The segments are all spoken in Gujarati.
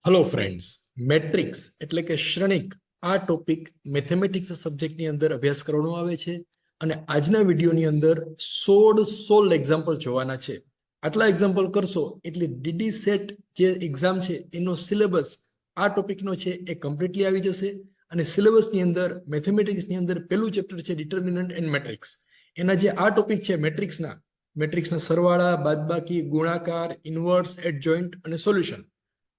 હેલો ફ્રેન્ડ્સ, મેટ્રિક્સ એટલે કે શ્રેણિક આ ટોપિક મેથેમેટિક્સ સબ્જેક્ટની અંદર અભ્યાસ કરવામાં આવે છે અને આજના વિડીયોની અંદર 16 એક્ઝામ્પલ જોવાના છે. આટલા એક્ઝામ્પલ કરશો એટલે ડીડી સેટ જે એક્ઝામ છે એનો સિલેબસ આ ટોપિકનો છે એ કમ્પ્લીટલી આવી જશે અને સિલેબસની અંદર મેથેમેટિક્સની અંદર પહેલું ચેપ્ટર છે ડિટર્મિનન્ટ એન્ડ મેટ્રિક્સ. એના જે આ ટોપિક છે મેટ્રિક્સના સરવાળા, બાદબાકી, ગુણાકાર, ઇન્વર્સ, એડજોઇન્ટ અને સોલ્યુશન,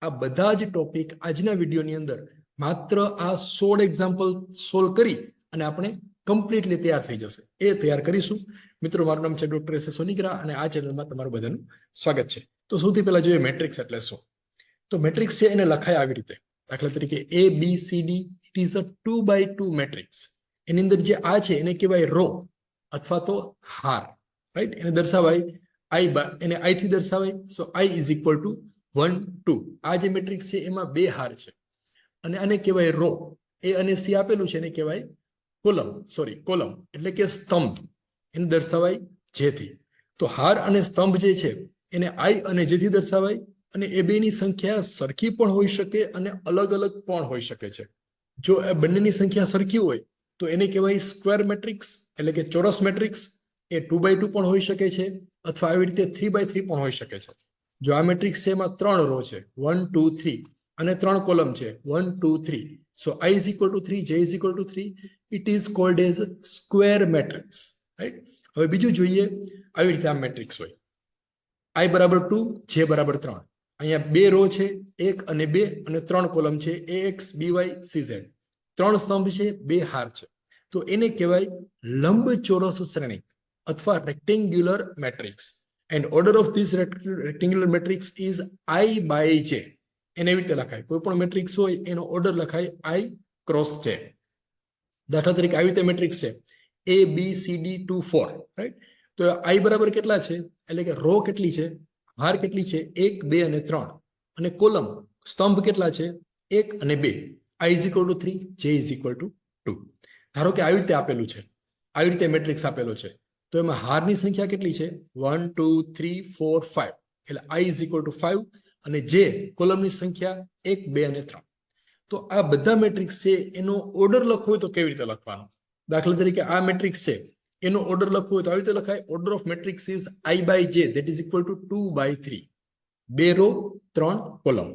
આ બધા જ ટોપિક આજના વિડીયોની અંદર માત્ર આ 16 એક્ઝામ્પલ સોલ્વ કરી અને આપણે કમ્પ્લીટલી તૈયાર થઈ જશે. એ તૈયાર કરીશું. મિત્રો, મારું નામ છે ડોક્ટર એસ સોનીગ્રા અને આ ચેનલમાં તમારું બધાનું સ્વાગત છે. તો સૌથી પહેલા જોઈએ મેટ્રિક્સ એટલે શું. તો મેટ્રિક્સ છે એને લખાય આવી રીતે. દાખલા તરીકે ABCD, it is a 2x2 matrix. એની અંદર જે આ છે એને કહેવાય રો અથવા તો હાર, રાઈટ? એને દર્શાવાય એને I થી દર્શાવાય. સો I ઇઝ ઇક્વલ ટુ 1 2. આ જે મેટ્રિક્સ છે એમાં બે હાર છે અને આને કહેવાય રો. A અને C આપેલું છે એને કહેવાય કોલમ એટલે કે સ્તંભ. એને દર્શાવાય J થી. તો હાર અને સ્તંભ જે છે એને I અને J થી દર્શાવાય અને એ બેની સંખ્યા સરખી પણ હોઈ શકે અને અલગ અલગ પણ હોઈ શકે છે. જો એ બંનેની સંખ્યા સરખી હોય તો એને કહેવાય સ્ક્વેર મેટ્રિક્સ એટલે કે ચોરસ મેટ્રિક્સ. એ 2x2 પણ હોઈ શકે છે અથવા આવી રીતે 3x3 પણ હોઈ શકે છે. જો આ મેટ્રિક્સ છે એમાં 3 રો છે 1 2 3 અને 3 કોલમ છે 1 2 3. સો I is equal to 3, J is equal to 3. It is called as square matrix, right? હવે બીજું જોઈએ. આવી રીતે આ મેટ્રિક્સ હોય I બરાબર 2, J બરાબર 3. અહીંયા બે રો છે 1 અને 2 અને 3 કોલમ છે AX BY CZ. 3 સ્તંભ છે, બે હાર છે. તો એને કહેવાય લંબચોરસ શ્રેણિક અથવા rectangular matrix. And order of this rectangular matrix is I by J. એને એવી રીતે લખાય. કોઈ પણ મેટ્રિક્સ હોય એનો ઓર્ડર લખાય I ક્રોસ J. દાખલા તરીકે આવી રીતે મેટ્રિક્સ છે ABCD 2 4, રાઈટ? તો I બરાબર કેટલા છે એટલે કે રો કેટલી છે, હાર કેટલી છે 1 2 અને 3 અને કોલમ સ્તંભ કેટલા છે 1 અને 2. I is equal to 3, J is equal to 2. ધારો કે આવી રીતે આપેલું છે, આવી રીતે મેટ્રિક્સ આપેલો છે. તો એમાં હારની સંખ્યા કેટલી છે 1 2 3 4 5. એટલે I is equal to 5 અને J કોલમની સંખ્યા 1 2 અને 3. તો આ બધા મેટ્રિક્સ છે એનો ઓર્ડર લખવો હોય તો કેવી રીતે લખવાનો? દાખલા તરીકે આ મેટ્રિક્સ છે એનો ઓર્ડર લખવો હોય તો આવી રીતે લખાય. Order of matrix is I by J, that is equal to 2/3. બે રો 3 કોલમ.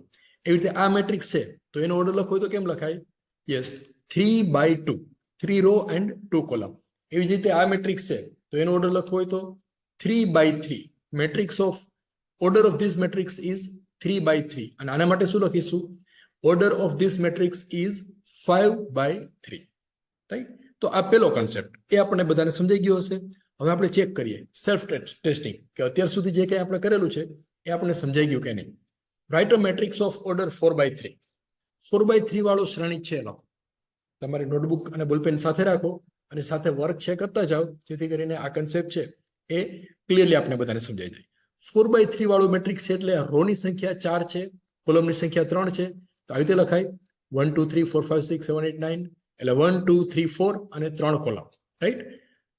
એવી રીતે આ મેટ્રિક્સ છે તો એનો ઓર્ડર લખવો હોય તો કેમ લખાય? Yes, 3/2, 3 raw and 2 column. એવી જ રીતે આ મેટ્રિક્સ છે તો એનો ઓર્ડર લખવો હોય તો 3/3. Matrix of order of this matrix is 3/3. અને આના માટે શું લખીશું? Order of this matrix is 5/3, right? તો આ પેલો કોન્સેપ્ટ એ આપણને બધાને સમજાઈ ગયો હશે. હવે આપણે ચેક કરીએ સેલ્ફ ટેસ્ટિંગ કે અત્યાર સુધી જે કંઈ આપણે કરેલું છે એ આપણને સમજાઈ ગયું કે નહીં. Write a matrix of order 4/3. 4/3 વાળો શ્રેણિક છે લખો. તમારી નોટબુક અને બોલપેન સાથે રાખો અને સાથે વર્ક છે કરતા જાઓ જેથી કરીને આ કન્સેપ્ટ છે એ ક્લિયરલી આપણે બધાને સમજાઈ જાય. 4/3 વાળો મેટ્રિક્સ છે એટલે રોની સંખ્યા 4 છે, કોલમની સંખ્યા 3 છે. તો આવી રીતે લખાય 1 2 3 4 5 6 7 8 9. એટલે 1 2 3 4 અને 3 કોલમ, રાઈટ?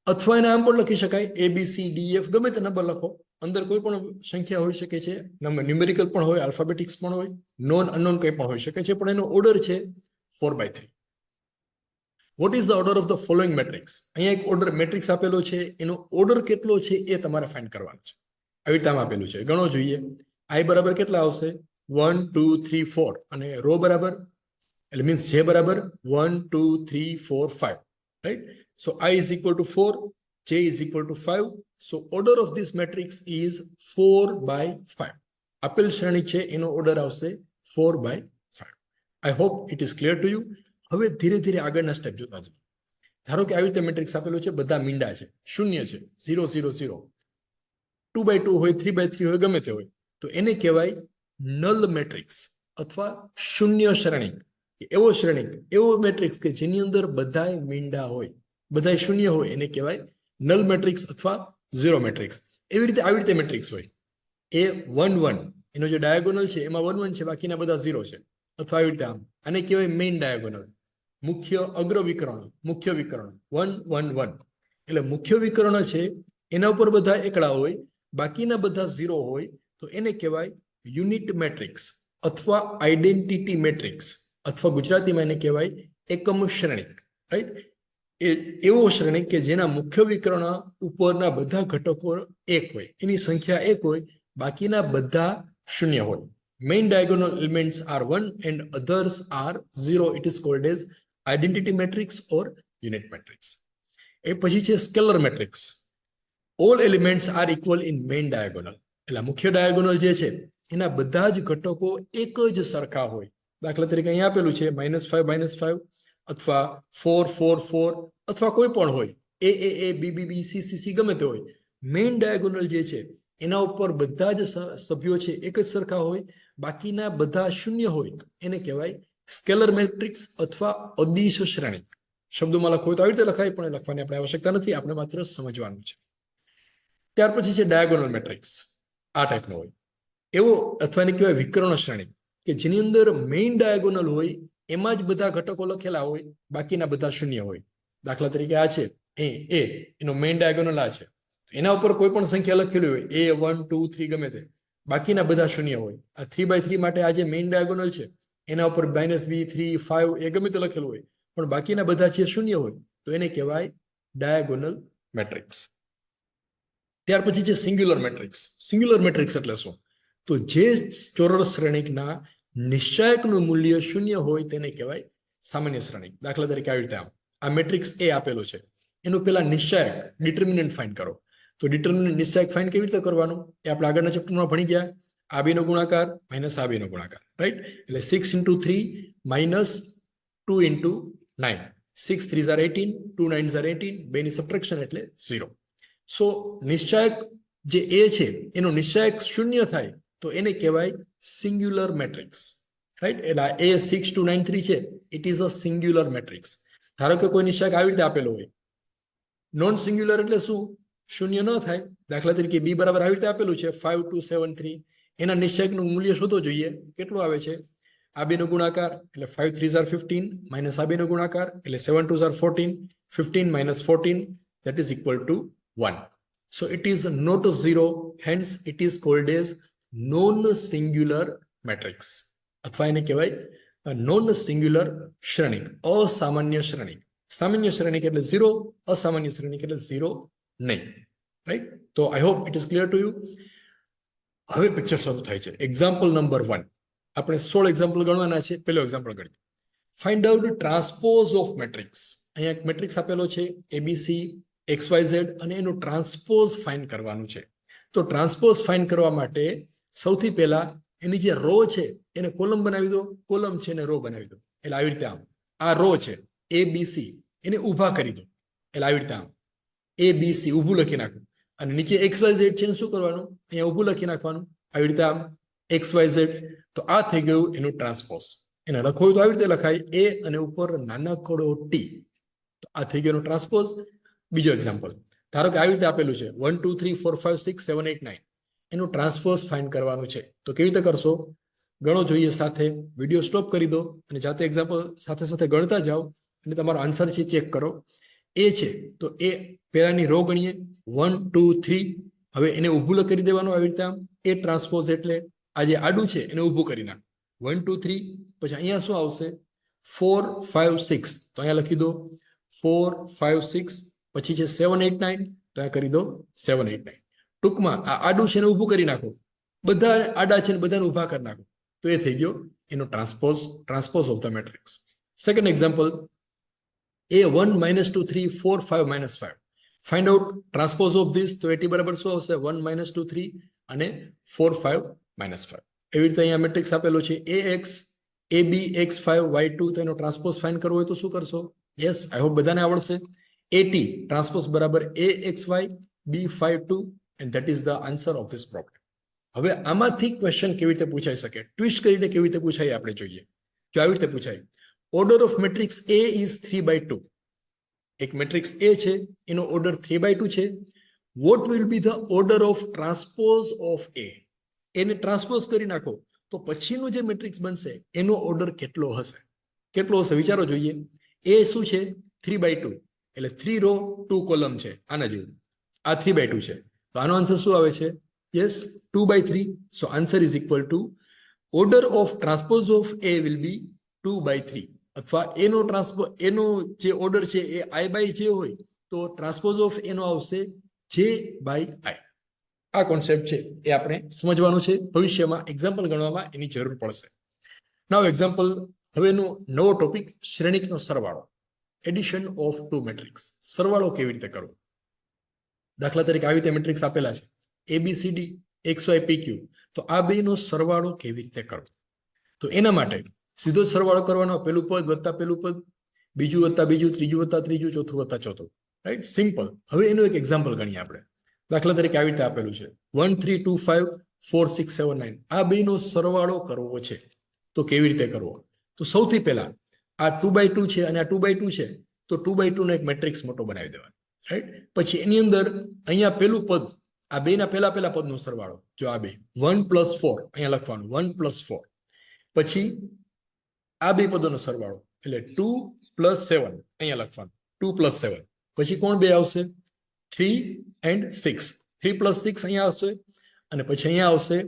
અથવા એને આમ પણ લખી શકાય ABCDF, ગમે તે નંબર લખો. અંદર કોઈ પણ સંખ્યા હોઈ શકે છે, ન્યુમેરિકલ પણ હોય, આલ્ફાબેટિક્સ પણ હોય, નોન અનનોન કંઈ પણ હોઈ શકે છે, પણ એનો ઓર્ડર છે 4/3. What is the order of the following matrix? અહીંયા એક ઓર્ડર મેટ્રિક્સ આપેલો છે, એનો ઓર્ડર કેટલો છે એ તમારે ફાઇન્ડ કરવાનો છે. આવી રીતે આમ આપેલું છે, ગણો જોઈએ. I બરાબર કેટલા આવશે 1 2 3 4 અને રો બરાબર એટલે મીન્સ J બરાબર 1 2 3 4 5, right? So I is equal to 4, J is equal to 5. So order of this matrix is 4/5. આપેલ શ્રેણી છે એનો ઓર્ડર આવશે 4/5. I hope it is clear to you. હવે ધીરે ધીરે આગળના સ્ટેપ જોતા જઈએ. ધારો કે આવી રીતે મેટ્રિક્સ આપેલું છે, બધા મીંડા છે, શૂન્ય છે, 0 0 0, 2/2 હોય, 3/3 હોય, ગમે તે હોય. તો એને કહેવાય નલ મેટ્રિક્સ અથવા શૂન્ય શ્રેણિક. એવો શ્રેણિક, એવો મેટ્રિક્સ કે જેની અંદર બધાય મીંડા હોય, બધાય શૂન્ય હોય, એને કહેવાય નલ મેટ્રિક્સ અથવા ઝીરો મેટ્રિક્સ. એવી રીતે આવી રીતે મેટ્રિક્સ હોય એ 1 1, એનો જે ડાયાગોનલ છે એમાં 1 1 છે, બાકીના બધા 0 છે. અથવા આવી રીતે આને કહેવાય મેઇન ડાયાગોનલ, મુખ્ય અગ્ર વિકર્ણ, મુખ્ય વિકર્ણ 1 1 1. એટલે મુખ્ય વિકર્ણ છે એના ઉપર બધા એકડા હોય, બાકીના બધા 0 હોય, તો એને કહેવાય યુનિટ મેટ્રિક્સ અથવા આઈડેન્ટિટી મેટ્રિક્સ અથવા ગુજરાતીમાં એને કહેવાય એકમ શ્રેણિક, રાઈટ? એવો શ્રેણિક કે જેના મુખ્ય વિકર્ણ ઉપરના બધા ઘટકો એક હોય, એની સંખ્યા એક હોય, બાકીના બધા શૂન્ય હોય. Main diagonal elements are 1 and others are 0. It is called as identity matrix or unit matrix. એ પછી છે scalar matrix. All elements are equal in main diagonal. એટલે મુખ્ય ડાયાગોનલ જે છે એના બધા જ ઘટકો એક જ સરખા હોય. દાખલા તરીકે અહીંયા આપેલું છે -5 અથવા 4 4 4 અથવા કોઈ પણ હોય, a b b b c c c ગમે તે હોય. મેઇન ડાયાગોનલ જે છે એના ઉપર બધા જ સભ્યો છે એક જ સરખા હોય, બાકીના બધા શૂન્ય હોય, એને કહેવાય સ્કેલર મેટ્રિક્સ અથવા અદિશ શ્રેણિક. શબ્દોમાં લખવું હોય તો આવી રીતે લખાય, પણ લખવાની આપણે આવશ્યકતા નથી, આપણે માત્ર સમજવાનું છે. ત્યાર પછી છે ડાયાગોનલ મેટ્રિક્સ. આ ટાઈપનો હોય એવો, અથવા એને કહેવાય વિકર્ણ શ્રેણિક, કે જેની અંદર મેઇન ડાયાગોનલ હોય એમાં જ બધા ઘટકો લખેલા હોય, બાકીના બધા શૂન્ય હોય. દાખલા તરીકે આ છે એ, એનો મેઇન ડાયાગોનલ આ છે, એના ઉપર કોઈ પણ સંખ્યા લખેલી હોય, a 1 2 3 ગમે તે, બાકીના બધા શૂન્ય હોય. આ 3/3 માટે આ જે મેઇન ડાયાગોનલ છે એના ઉપર -b 3 5 એ ગમે તે લખેલું હોય, પણ બાકીના બધા જે શૂન્ય હોય, તો એને કહેવાય ડાયાગોનલ મેટ્રિક્સ. ત્યાર પછી છે સિંગ્યુલર મેટ્રિક્સ. સિંગ્યુલર મેટ્રિક્સ એટલે શું? તો જે ચોરસ શ્રેણિકના નિશ્ચાયકનું મૂલ્ય શૂન્ય હોય તેને કહેવાય સામાન્ય શ્રેણિક. દાખલા તરીકે આવી રીતે આ મેટ્રિક્સ એ આપેલો છે, એનું પેલા નિશ્ચાયક ડિટર્મિનન્ટ ફાઇન્ડ કરો. તો ડિટર્મિનન્ટ નિશ્ચાયક ફાઇન્ડ કેવી રીતે કરવાનું એ આપણે આગળના ચેપ્ટરમાં ભણી ગયા. આ બેનો ગુણાકાર માઇનસ આ બેનો ગુણાકાર, રાઈટ? એટલે 6 × 3 -2 × 9, 6 3s are 18, 2 9s are 18, બેની સબટ્રેક્શન એટલે 0. સો નિશ્ચાયક જે એ છે એનો નિશ્ચાયક શૂન્ય થાય તો એને કહેવાય સિંગ્યુલર મેટ્રિક્સ, રાઈટ? એટલે a 6 2 9 3 છે, it is a singular matrix. ધારો કે કોઈ નિશ્ચાયક આવી રીતે આપેલો હોય. નોન સિંગ્યુલર એટલે શું? શૂન્ય ન થાય. દાખલા તરીકે b બરાબર આવી રીતે આપેલું છે 5 2 7 3, એના નિશ્ચાયકનું મૂલ્ય શોધો જોઈએ, કેટલું આવે છે? આ બેનો ગુણાકાર એટલે 5 3s are 15 માઇનસ આ બેનો ગુણાકાર એટલે 7 2s are 14, 15 - 14 that is equal to 1. So it is not a 0, hence it is called as non-singular matrix. અથવા એને કહેવાય નોન સિંગ્યુલર શ્રેણિક, અસામાન્ય શ્રેણિક. સામાન્ય શ્રેણિક એટલે 0, અસામાન્ય શ્રેણિક એટલે 0 નહીં, રાઈટ? તો I hope it is clear to you. હવે પિક્ચર શરૂ થાય છે. Example number 1. આપણે 16 એક્ઝામ્પલ ગણવાના છે. પહેલો એક્ઝામ્પલ ગણીએ. Find out transpose of matrix. અહીંયા એક મેટ્રિક્સ આપેલો છે ABC XYZ અને એનું ટ્રાન્સપોઝ ફાઇન્ડ કરવાનું છે. તો ટ્રાન્સપોઝ ફાઇન્ડ કરવા માટે સૌથી પહેલા એની જે રો છે એને કોલમ બનાવી દો, કોલમ છે એને રો બનાવી દો. એટલે આવી રીતે આ રો છે ABC, એને ઊભા કરી દો. એટલે આવી રીતે ABC ઊભું લખી નાખવું. અને નીચે XYZ છે એને શું કરવાનું? અહીંયા ઊભું લખી નાખવાનું. આવી રીતે XYZ. તો આ થઈ ગયું એનું ટ્રાન્સપોઝ. એને લખવું તો આવી રીતે લખાય, A અને ઉપર નાનકડો T. તો આ થઈ ગયું ટ્રાન્સપોઝ. બીજો એક્ઝામ્પલ, ધારો કે આવી રીતે આપેલું છે 1 2 3 4 5 6 7 8 9, એનું ટ્રાન્સપોઝ ફાઇન્ડ કરવાનું છે. તો કેવી રીતે કરશો? ગણો જોઈએ સાથે. વિડીયો સ્ટોપ કરી દો અને જાતે એક્ઝામ્પલ સાથે સાથે ગણતા જાઓ અને તમારો આન્સર છે ચેક કરો. એ છે તો એ પહેલાની રો ગણીએ 1 2 3. હવે એને ઊભું કરી દેવાનું આવી રીતે એ ટ્રાન્સપોઝ એટલે આ જે આડું છે એને ઊભું કરી નાખ 1 2 3. પછી અહીંયા શું આવશે? 4 5 6. તો અહીંયા લખી દો 4 5 6. પછી છે 7 8 9. તો આ કરી દો 7 8 9. ટૂંકમાં આ આડું છે એને ઊભું કરી નાખો, બધા આડા છે ને બધાને ઊભા કરી નાખો. તો એ થઈ ગયો એનો transpose of the matrix. Second example, A1 -2 3 4 5 -5. Find out transpose of this. તો એટી બરાબર શું આવશે? 1 -2 3 અને 4 5 -5. એવી રીતે અહીંયા મેટ્રિક્સ આપેલો છે AX AB X5 Y2. તો એનો ટ્રાન્સપોઝ ફાઇન્ડ કરવો હોય તો શું કરશો? યસ, આઈ હોપ બધાને આવડશે. AT ટ્રાન્સપોઝ બરાબર AXY B52 and that is the answer of this problem. હવે આમાંથી ક્વેશ્ચન કેવી રીતે પૂછાઈ શકે, ટ્વિસ્ટ કરીને કેવી રીતે પૂછાય આપણે જોઈએ. જો આવી રીતે પૂછાય, order of matrix A is 3/2. એક મેટ્રિક્સ A છે, એનો ઓર્ડર 3/2 છે. What will be the order of transpose of A? એને ટ્રાન્સપોઝ કરી નાખો તો પછીનું જે મેટ્રિક્સ બનશે એનો ઓર્ડર કેટલો હશે? કેટલો હશે વિચારો જોઈએ. A શું છે? 3/2 એટલે 3 રો 2 કોલમ છે, આના જેવું. આ 3/2 છે, તો આનો આન્સર શું આવે છે? Yes, 2/3. So answer is equal to order of transpose of A will be 2/3 અથવા એનો જે ઓર્ડર છે એ I/J હોય તો ટ્રાન્સપોઝ ઓફ એનો આવશે J/I. આ કોન્સેપ્ટ છે એ આપણે સમજવાનું છે, ભવિષ્યમાં એક્ઝામ્પલ ગણવામાં એની જરૂર પડશે. નાઉ એક્ઝામ્પલ, હવેનો નવો ટોપિક શ્રેણિકનો સરવાળો, એડિશન ઓફ ટુ મેટ્રિક્સ. સરવાળો કેવી રીતે કરવો? દાખલા તરીકે આવી રીતે મેટ્રિક્સ આપેલા છે ABCD XY PQ, તો આ બેનો સરવાળો કેવી રીતે કરવો? તો એના માટે સીધો સરવાળો કરવાનો, પેલું પદ વત્તા પેલું પદ, બીજું વત્તા બીજું, ત્રીજું વત્તા ત્રીજું, ચોથું વત્તા ચોથું, રાઈટ? સિમ્પલ. હવે એનું એક એક્ઝામ્પલ ગણીએ આપણે. દાખલા તરીકે આવી રીતે આપેલું છે 1 3 2 5 4 6 7 9, આ બેનો સરવાળો કરવો છે. તો કેવી રીતે કરવો? તો સૌથી પહેલા આ 2/2 છે અને આ 2/2 છે, તો 2/2 નો એક મેટ્રિક્સ મોટો બનાવી દેવાનો, રાઈટ? પછી એની અંદર અહીંયા પેલું પદ, આ બેના પેલા પદનો સરવાળો, જો આ બે 1 + 4 અહીંયા લખવાનું, 1 + 4. પછી આ બે પદોનો સરવાળો એટલે 2 + 7 અહીંયા લખવાનું, 2 + 7. પછી કોણ બે આવશે? 3 and 6. 3 + 6 અહીંયા આવશે, અને પછી અહીંયા આવશે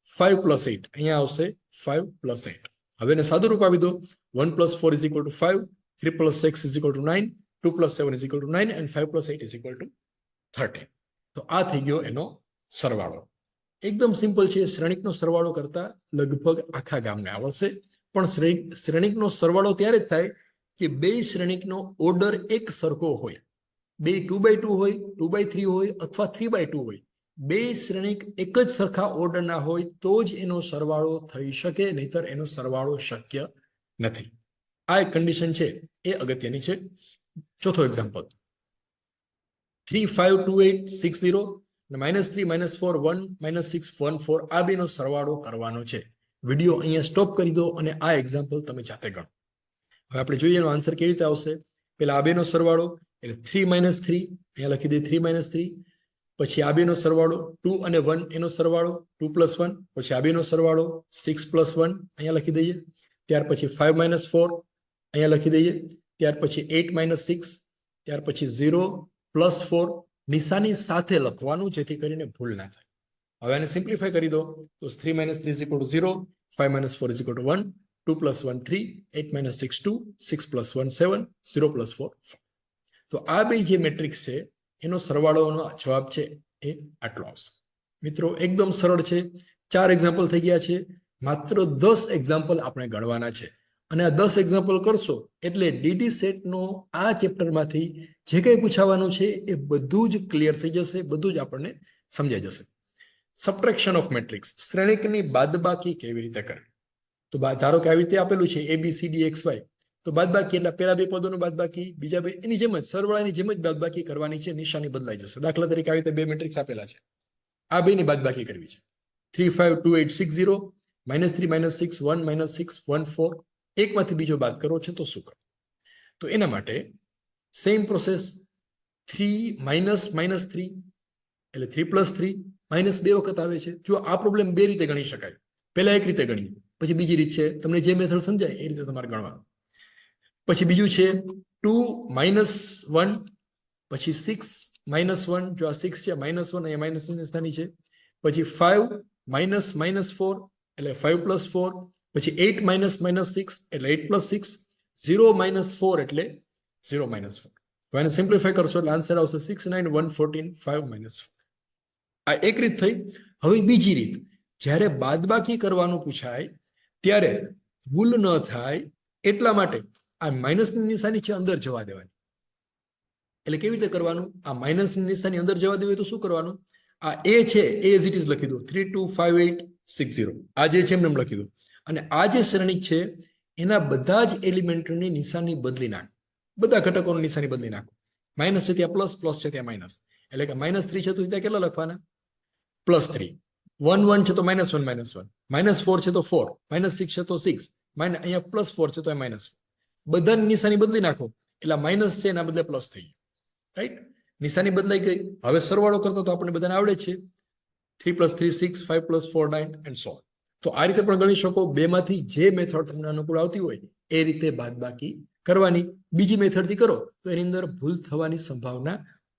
5 + 8, અહીંયા આવશે 5 + 8. હવે એને સાદું રૂપ આપી દો. 1 + 4 = 5, 3 + 6 = 9, 2 + 7 = 9, and 5 + 8 = 13. તો આ થઈ ગયો એનો સરવાળો. એકદમ સિમ્પલ છે. શ્રેણિકનો સરવાળો કરતા લગભગ આખા ગામને આવડશે. પણ શ્રેણિકનો સરવાળો ત્યારે જ થાય કે બે શ્રેણિકનો ઓર્ડર એક સરખો હોય. બે 2/2 હોય, 2/3 હોય અથવા 3/2 હોય. બે શ્રેણિક એક જ સરખા ઓર્ડરના હોય તો જ એનો સરવાળો થઈ શકે, નહીતર એનો સરવાળો શક્ય નથી. આ એક કન્ડિશન છે, એ અગત્યની છે. ચોથો એક્ઝામ્પલ, 3 5 2 8 6 0 -3 -4 1 -6 1 4, આ બેનો સરવાળો કરવાનો છે. વિડીયો અહીંયા સ્ટોપ કરી દો અને આ એક્ઝામ્પલ તમે જાતે ગણો. હવે આપણે જોઈએ એનો આન્સર કેવી રીતે આવશે. પેલા આ બેનો સરવાળો એટલે 3 - 3, અહીંયા લખી દઈએ 3 - 3. પછી આ બેનો સરવાળો 2 અને 1 એનો સરવાળો 2 + 1. પછી આ બેનો સરવાળો 6 + 1 અહીંયા લખી દઈએ. ત્યાર પછી 5 - 4 અહીંયા લખી દઈએ. ત્યાર પછી 8 - 6. ત્યાર પછી 0 + 4 નિશાની સાથે લખવાનું, જેથી કરીને ભૂલ ના થાય. હવે આને સિમ્પ્લિફાય કરી દો તો 3 - 3 = 0, 5 - 4 = 1, 2 + 1 3, 8 - 6 2, 6 + 1 7, 0 + 4 4. તો આ બે જે મેટ્રિક્સ છે એનો સરવાળોનો જવાબ છે એ આટલો આવશે. મિત્રો એકદમ સરળ છે. 4 એક્ઝામ્પલ થઈ ગયા છે. માત્ર 10 એક્ઝામ્પલ આપણે ગણવાના છે, અને આ 10 એક્ઝામ્પલ કરશો એટલે ડીડી સેટનો આ ચેપ્ટરમાંથી જે કંઈ પૂછાવાનું છે એ બધું જ ક્લિયર થઈ જશે, બધું જ આપણને સમજાઈ જશે. સબટ્રેક્શન ઓફ મેટ્રિક્સ, શ્રેણિકની બાદબાકી કેવી રીતે કરવી? તો ધારો કે આવી રીતે આપેલું છે ABCD XY, તો બાદબાકી એટલે પેલા બે પદોનું બાદબાકી, બીજા બે એની જેમ જ સરવાળાની જેમ જ બાદબાકી કરવાની છે, નિશાની બદલાઈ જશે. દાખલા તરીકે આવી રીતે બે મેટ્રિક્સ આપેલા છે, આ બેની બાદબાકી કરવી છે. 3 5 2 8 6 0, -3 -6 1 -6 1 4, એકમાંથી બીજો બાદ કરવો છે તો શું કરવું? તો એના માટે સેમ પ્રોસેસ, 3 -3 એટલે 3 + 3 -2 વખત આવે છે. જો આ પ્રોબ્લેમ બે રીતે ગણી શકાય. પહેલા એક રીતે ગણીએ, પછી બીજી રીત છે, તમને જે મેથડ સમજાય એ રીતે તમારે ગણવાનું. પછી બીજું છે 2 - 1, પછી 6 - 1, જો આ 6 છે -1 અહીંયા માઇનસ નિશાની છે. પછી 5 -4 એટલે 5 + 4, પછી 8 -6 એટલે 8 + 6, 0 - 4 એટલે 0 - 4. હવે એને સિમ્પ્લિફાય કરશો એટલે આન્સર આવશે 6 9 1 14 5 - 4. આ એક રીત થઈ. હવે બીજી રીત, જ્યારે બાદબાકી કરવાનું પૂછાય ત્યારે ભૂલ ન થાય એટલા માટે આ માઇનસની નિશાની છે અંદર જવા દેવાની. એટલે કેવી રીતે કરવાનું? આ માઇનસની નિશાની અંદર જવા દેવી તો શું કરવાનું? આ એ છે એ એઝ ઇટ ઇઝ લખી દો, 3 2 5 8 6 0, આ જે છે એમને લખી દો. અને આ જે શ્રેણિક છે એના બધા જ એલિમેન્ટની નિશાની બદલી નાખો, બધા ઘટકોની નિશાની બદલી નાખો. માઇનસ છે ત્યાં પ્લસ, પ્લસ છે ત્યાં માઇનસ, એટલે કે -3 છે તો ત્યાં કેટલા લખવાના? +3. 1 1 છે તો -1 -1, -4 છે તો 4, -6 છે તો 6, અહીંયા +4 છે તો -4. બધાની નિશાની બદલી નાખો એટલે માઇનસ છે એના બદલે પ્લસ થઈ ગયું, રાઈટ? નિશાની બદલાઈ ગઈ. હવે સરવાળો કરતો તો આપણે બધાને આવડે છે, 3 + 3 6, 5 + 4 9 and so on. તો આ રીતે પણ ગણી શકો. બેમાંથી જે મેથડ તમને અનુકૂળ આવતી હોય એ રીતે બાદબાકી કરવાની. બીજી મેથડથી કરો તો એની અંદર ભૂલ થવાની સંભાવના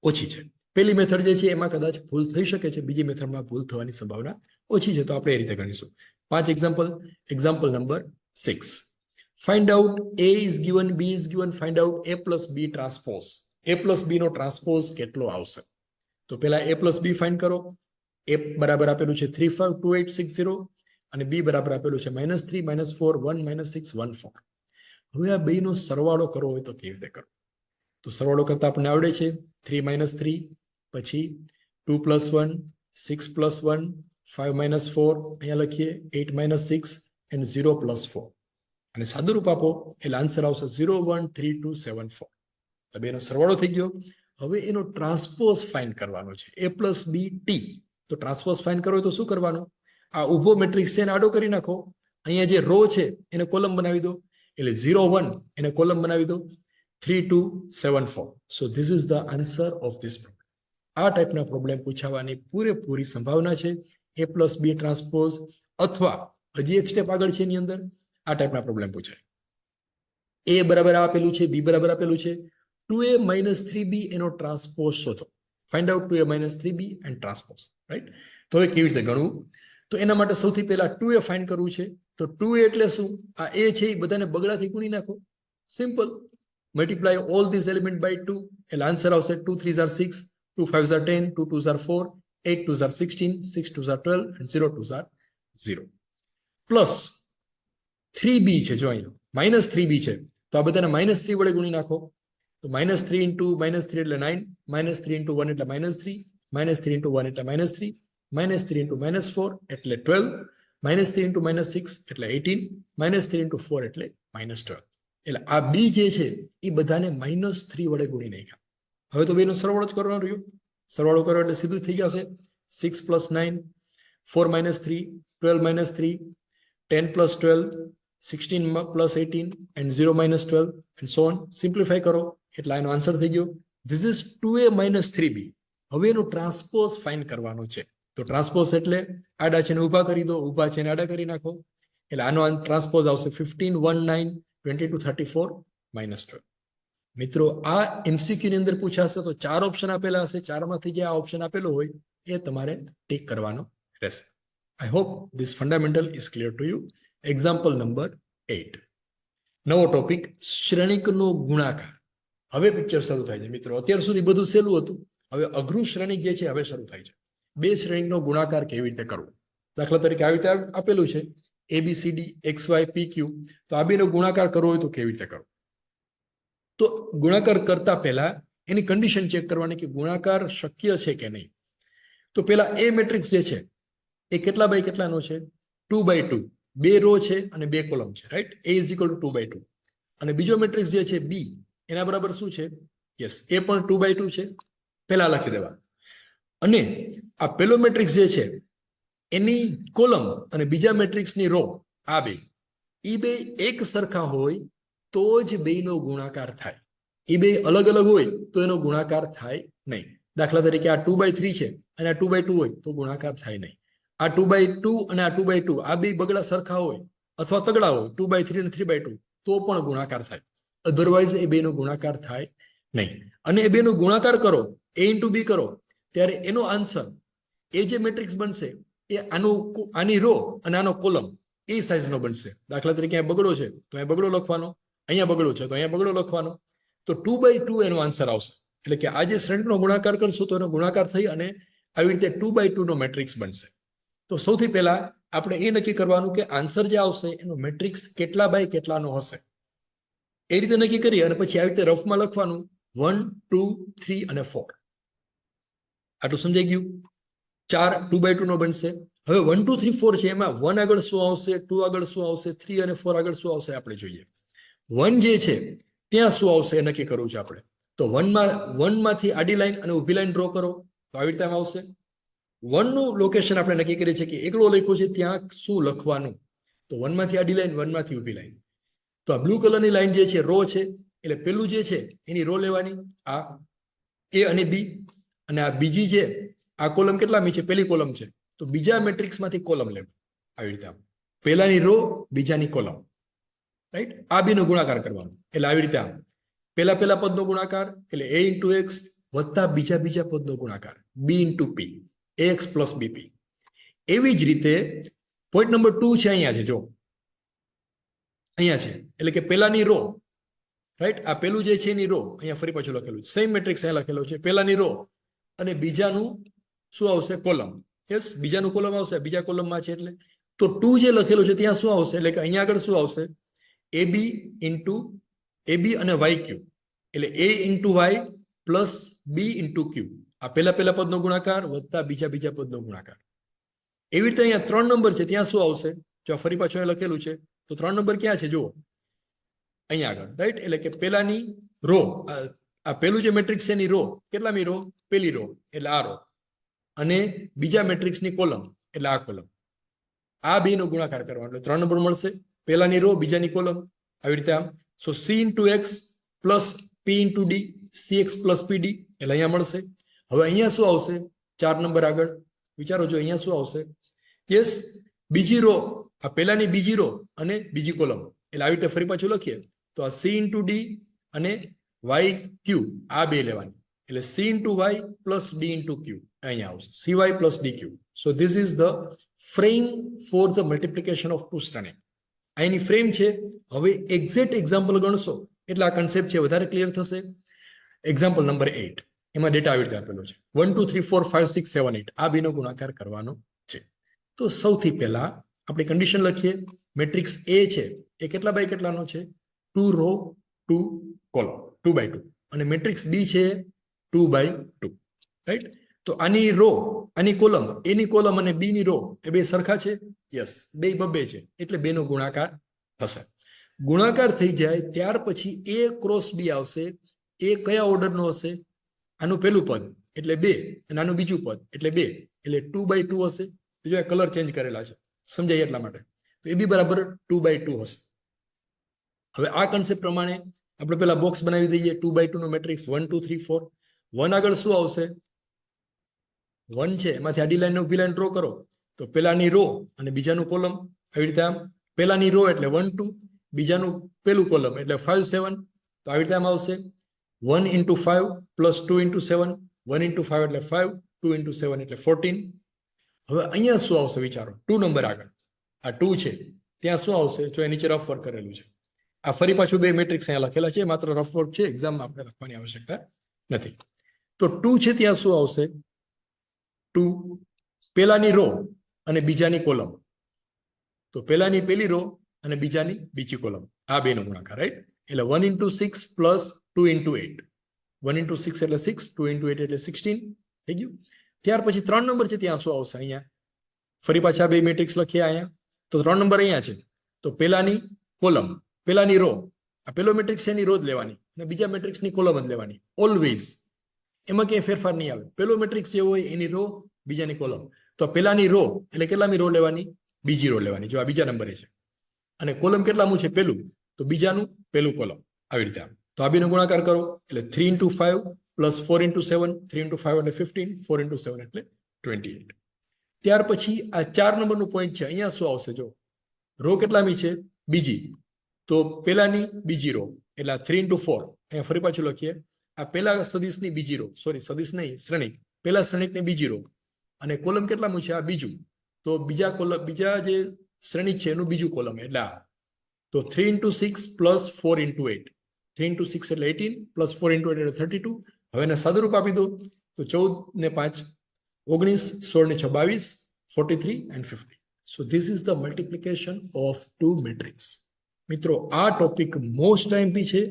ઓછી છે. પેલી મેથડ જે છે એમાં કદાચ ભૂલ થઈ શકે છે, બીજી મેથડમાં ભૂલ થવાની સંભાવના ઓછી છે તો આપણે એ રીતે ગણીશું. 5 example. Example number 6. Find out A is given, B is given, find out A plus B transpose. A plus B નો ટ્રાન્સપોઝ કેટલો આવશે? તો પહેલા A plus B ફાઇન્ડ કરો. A બરાબર આપેલું છે 352860 અને B બરાબર આપેલું છે -3 -4 1 -6 1 4. હવે આ બેનો સરવાળો કરવો હોય તો કેવી રીતે કરો? તો સરવાળો કરતા આપણને આવડે છે 3 - 3, પછી 2 + 1, 6 + 1, 5 - 4, અહીંયા લખીએ 8 - 6 and 0 + 4. અને સાદું રૂપ આપો એટલે આન્સર આવશે 0 1 3 2 7 4. તો બેનો સરવાળો થઈ ગયો. હવે એનો ટ્રાન્સપોઝ ફાઇન્ડ કરવાનો છે. A plus B T. તો ટ્રાન્સપોઝ ફાઇન્ડ કરવો તો શું કરવાનું? આ ઊભો મેટ્રિક્સ છે એને આડો કરી નાખો. અહીંયા જે રો છે એને કોલમ બનાવી દો. એટલે 0 1 એને કોલમ બનાવી દો. 3 2 7 4. સો this is the answer of this problem. આ ટાઈપના પ્રોબ્લેમ પૂછાવાની પૂરેપૂરી સંભાવના છે. A plus B ટ્રાન્સપોઝ અથવા હજી એક સ્ટેપ આગળ છે એની અંદર આ ટાઈપના પ્રોબ્લેમ પૂછાય. A બરાબર આપેલું છે, B બરાબર આપેલું છે, 2A - 3B એનો ટ્રાન્સપોઝ શોધો. Find out 2A - 3B and transpose. Right? તો હવે કેવી રીતે ગણવું? તો એના માટે સૌથી પહેલા 2A ફાઇન્ડ કરવું છે. તો 2A એટલે શું? આ A છે એ બધાને બગડાથી ગુણી નાખો. Simple. Multiply all this element by 2 એટલે આન્સર આવશે 2 3 are 6, 2 5 are 10, 2 2 are 4, 8 2 are 16, 6 2 are 12 and 0 2 are 0. Plus 3B છે, જો અહીંયા -3B છે તો આ બધાને -3 વડે ગુણી નાખો. તો -3 into -3 એટલે 9, -3 into 1 એટલે -3, -3 into 1 એટલે -3, -3 into -4 એટલે 12, -3 into -6 એટલે 18, -3 into 4 એટલે -12. એટલે આ બી જે છે એ બધાને -3 વડે ગુણી નાખ્યા. હવે તો બેનો સરવાળો જ કરવાનો રહ્યો. સરવાળો કરો એટલે સીધું થઈ જશે 6 + 9, 4 - 3, 12 - 3, 10 + 12, 16 + 18 and 0 - 12 and so on. Simplify કરો એટલે આનો આન્સર થઈ ગયો. This is 2A - 3B. હવે એનું ટ્રાન્સપોઝ ફાઇન્ડ કરવાનું છે. તો ટ્રાન્સપોઝ એટલે આડા છે ને ઊભા કરી દો, ઊભા છે ને આડા કરી નાખો. એટલે આનો ટ્રાન્સપોઝ આવશે 15 19 22 34 -12. મિત્રો આ એમસીક્યુ ની અંદર પૂછાશે તો 4 ઓપ્શન આપેલા હશે. 4 માંથી જે આ ઓપ્શન આપેલો હોય એ તમારે ટીક કરવાનો રહેશે. I hope this fundamental is clear to you. Example number 8. નવો ટોપિક શ્રેણિકનો ગુણાકાર. હવે પિક્ચર શરૂ થાય છે મિત્રો. અત્યાર સુધી બધું સહેલું હતું. હવે અઘરું શ્રેણિક જે છે હવે શરૂ થાય છે. બે શ્રેણિકનો ગુણાકાર કેવી રીતે કરવો? દાખલા તરીકે આવી રીતે આપેલું છે ABCD XY PQ. તો આ બેનો ગુણાકાર કરવો હોય તો કેવી રીતે કરવો? તો ગુણાકાર કરતા પહેલા એની કન્ડિશન ચેક કરવાની કે ગુણાકાર શક્ય છે કે નહીં. તો પેલા A મેટ્રિક્સ જે છે એ કેટલા બાય કેટલાનો છે? 2/2. બે રો છે અને બે કોલમ છે. Right? A is equal to 2/2. અને બીજો મેટ્રિક્સ જે છે B એના બરાબર શું છે? યસ, એ પણ 2/2 છે. પહેલા લખી દેવા. અને આ પેલો મેટ્રિક્સ જે છે એની કોલમ અને બીજા મેટ્રિક્સની રો, આ બે એક સરખા હોય તો જ બેનો ગુણાકાર થાય. એ બે અલગ અલગ હોય તો એનો ગુણાકાર થાય નહીં. દાખલા તરીકે આ 2/3 છે અને આ 2/2 હોય તો ગુણાકાર થાય નહીં. આ 2/2 અને આ 2/2 આ બે બગડા સરખા હોય અથવા તગડા હોય 2/3 અને 3/2 તો પણ ગુણાકાર થાય. અધરવાઇઝ એ બેનો ગુણાકાર થાય નહીં. અને એ બેનો ગુણાકાર કરો, A into B કરો, ત્યારે એનો આન્સર એ જે મેટ્રિક્સ બનશે એ આની રો અને આનો કોલમ એ સાઇઝનો બનશે. દાખલા તરીકે અહીંયા બગડો છે તો અહીંયા બગડો લખવાનો, અહીંયા બગડો છે તો અહીંયા બગડો લખવાનો. તો 2/2 એનો આન્સર આવશે. એટલે કે આ જે શ્રેણિકનો ગુણાકાર કરશો તો એનો ગુણાકાર થઈ અને આવી રીતે 2/2 નો મેટ્રિક્સ બનશે. તો સૌથી પહેલા આપણે એ નક્કી કરવાનું કે આન્સર જે આવશે એનો મેટ્રિક્સ કેટલા બાય કેટલાનો હશે. એ રીતે નક્કી કરી અને પછી આવી રીતે રફમાં લખવાનું 1 2 3 અને 4. આટલું સમજાઈ ગયું? 4 2/2 નો બનશે. હવે 1 2 3 4 છે એમાં 1 આગળ શું આવશે, 2 આગળ શું આવશે, 3 અને 4 આગળ શું આવશે આપણે જોઈએ. 1 જે છે ત્યાં શું આવશે એ નક્કી કરવું છે આપણે. તો 1 માંથી આડી લાઈન અને ઊભી લાઈન ડ્રો કરો તો આવી રીતે આવશે. 1 નું લોકેશન આપણે નક્કી કરીએ છીએ કે એકડો લખ્યો છે ત્યાં શું લખવાનું. તો 1 માંથી આડી લાઈન, 1 માંથી ઊભી લાઈન. તો આ બ્લુ કલરની લાઈન જે છે રો છે એટલે પેલું જે છે એની રો લેવાની, આ A અને B. અને આ બીજી છે આ કોલમ કેટલામી છે? પહેલી કોલમ છે તો બીજા મેટ્રિક્સમાંથી કોલમ લેવું. આવી રીતે આમ પહેલાની રો બીજાની કોલમ. રાઈટ? આ બેનો ગુણાકાર કરવાનો. એટલે આવી રીતે આમ પહેલા પદનો ગુણાકાર એટલે A into X વત્તા બીજા પદનો ગુણાકાર B into P, AX plus BP. એવી જ રીતે પોઈન્ટ નંબર 2 છે અહીંયા છે, જો અહીંયા છે, એટલે કે પેલાની રો, રાઈટ, આ પેલું જે છે એની રો અહીંયા ફરી પાછું લખેલું છે, સેમ મેટ્રિક્સ અહીંયા લખેલો છે, પેલાની રો અને બીજાનું શું આવશે, કોલમ. યસ, બીજાનું કોલમ આવશે, બીજા કોલમમાં છે એટલે. તો 2 જે લખેલું છે ત્યાં શું આવશે, એટલે કે અહીંયા આગળ શું આવશે, એબી ઇન્ટુ એબી અને વાય ક્યુ, એટલે એ ઇન્ટુ વાય પ્લસ બી ઇન્ટુ ક્યુ, આ પેલા પદનો ગુણાકાર વત્તા બીજા પદનો ગુણાકાર. એવી રીતે અહીંયા 3 નંબર છે ત્યાં શું આવશે, જો ફરી પાછું અહીંયા લખેલું છે, તો 3 નંબર ક્યાં છે જુઓ અહીંયા આગળ, રાઈટ, એટલે કે પેલાની રો, આ પેલું જે મેટ્રિક્સ છે એની રો, કેટલામી રો, પેલી રો એટલે આ રો, અને બીજા મેટ્રિક્સની કોલમ એટલે આ કોલમ, આ બે નો ગુણાકાર કરવાનો એટલે 3 નંબર મળશે, પેલાની રો બીજાની કોલમ, આવી રીતે આમ. So c into x plus p into d, c x plus p d, એટલે અહીંયા મળશે. હવે અહીંયા શું આવશે, 4 નંબર આગળ વિચારો, જો અહીંયા શું આવશે, યસ, બીજી રો, આ પેલાની બીજી રો અને બીજી કોલમ, એટલે આવી રીતે ફરી પાછું લખીએ તો આ સી ઇન્ટુ ડી અને વાય ક્યુ, આ બે લેવાની, એટલે c into y plus d into q અહીંયા આવશે, c y plus d q. So this is the frame for the multiplication of two શ્રેણિક. અહીંની ફ્રેમ છે. હવે એક્ઝેક્ટ એક્ઝામ્પલ ગણશો એટલે આ કન્સેપ્ટ છે વધારે ક્લિયર થશે. એક્ઝામ્પલ નંબર 8, એમાં ડેટા આવી રીતે આપેલો છે 1 2 3 4 5 6 7 8, આ બેનો ગુણાકાર કરવાનો છે. તો સૌથી પહેલા આપણે કન્ડિશન લખીએ, મેટ્રિક્સ એ છે એ કેટલા બાય કેટલાનો છે, 2 રો 2 કોલમ, 2 by 2, અને મેટ્રિક્સ બી છે 2 by 2, રાઈટ. તો આની રો, આની કોલમ, એની કોલમ અને બી ની રો એ બે સરખા છે, યસ, બે બબ્બે છે, એટલે બેનો ગુણાકાર થશે. ગુણાકાર થઈ જાય ત્યાર પછી એ ક્રોસ બી આવશે. એ કયા ઓર્ડરનો હશે, આનું પેલું પદ એટલે 2 અને આનું બીજું પદ એટલે 2, એટલે 2 by 2 હશે. જો કલર ચેન્જ કરેલા છે સમજાય એટલા માટે, તો એ બી બરાબર 2 by 2 હશે. હવે આ કન્સેપ્ટ પ્રમાણે આપણે પેલા બોક્સ બનાવી દઈએ, 2 by 2 નો મેટ્રિક્સ 1 2 3 4. 1 આગળ શું આવશે, 1 છે એમાંથી આડી લાઈન ને ઊભી લાઈન ડ્રો કરો, તો પેલાની રો અને બીજાનું કોલમ, આવી રીતે આમ, પેલાની રો એટલે 1 2, બીજાનું પેલું કોલમ એટલે 5 7, તો આવી રીતે આમ આવશે 1 into 5 plus 2 into 7, 1 into 5 એટલે 5, 2 into 7 એટલે 14. હવે અહીંયા શું આવશે વિચારો, 2 નંબર આગળ આ 2 છે ત્યાં શું આવશે, જો એ નીચે રફ વર્ક કરેલું છે, આ ફરી પાછું બે મેટ્રિક્સ અહીંયા લખેલા છે, માત્ર રફ વર્ક છે, એક્ઝામમાં આપણે લખવાની આવશ્યકતા નથી. તો 2 છે ત્યાં શું આવશે, 2 પેલાની રો અને બીજાની કોલમ, તો પેલાની પેલી રો અને બીજાની બીજી કોલમ, આ બેનો ગુણાકાર, રાઈટ. એટલે 1 into 6 plus 2 into 8, 1 into 6 એટલે 6, 2 into 8 એટલે 16 થઈ ગયું. ત્યાર પછી 3 નંબર છે ત્યાં શું આવશે, અહીંયા ફરી પાછા બે મેટ્રિક્સ લખીએ અહીંયા, તો 3 નંબર અહીંયા છે, તો પેલાની કોલમ, પેલાની રો, આ પેલો મેટ્રિક્સ છે એની રો જ લેવાની અને બીજા મેટ્રિક્સની કોલમ જ લેવાની ઓલવેઝ, એમાં ક્યાંય ફેરફાર નહીં આવે. પેલો મેટ્રિક્સ જે હોય એની રો, બીજાની કોલમ, તો પેલાની રો એટલે કેટલામી રો લેવાની, બીજી રો લેવાની, જો આ બીજા નંબરે છે, અને કોલમ કેટલામું છે, પેલું, તો બીજાનું પેલું કોલમ, આવી રીતે. તો આ બેનો ગુણાકાર કરો એટલે 3 into 5 plus 4 into 7, 3 into 5 એટલે 15, 4 into 7 એટલે 28. ત્યાર પછી આ 4 નંબરનું પોઈન્ટ છે, અહીંયા શું આવશે, જો રો કેટલામી છે, બીજી, તો પેલાની બીજી રો એટલે 3 into 4, અહીંયા ફરી પાછું લખીએ, આ પેલા સદિશની બીજી રો, સોરી સદિશ નહીં, શ્રેણિક, પેલા શ્રેણિકની બીજી રો, અને કોલમ કેટલામું છે, આ બીજું, તો બીજા કોલમ, બીજા જે શ્રેણિક છે એનું બીજું કોલમ એટલે આ, તો 3 into 6 plus 4 into 8, 3 into 6 એટલે 18 plus 4 into 8 એટલે 32. હવે એને સાદુરૂપ આપી દો તો 14 ને 5 19, 16 ને 6 22, 43 and 50. So this is the multiplication of two matrix. મિત્રો આ ટોપિક મોસ્ટ ટાઈમ છે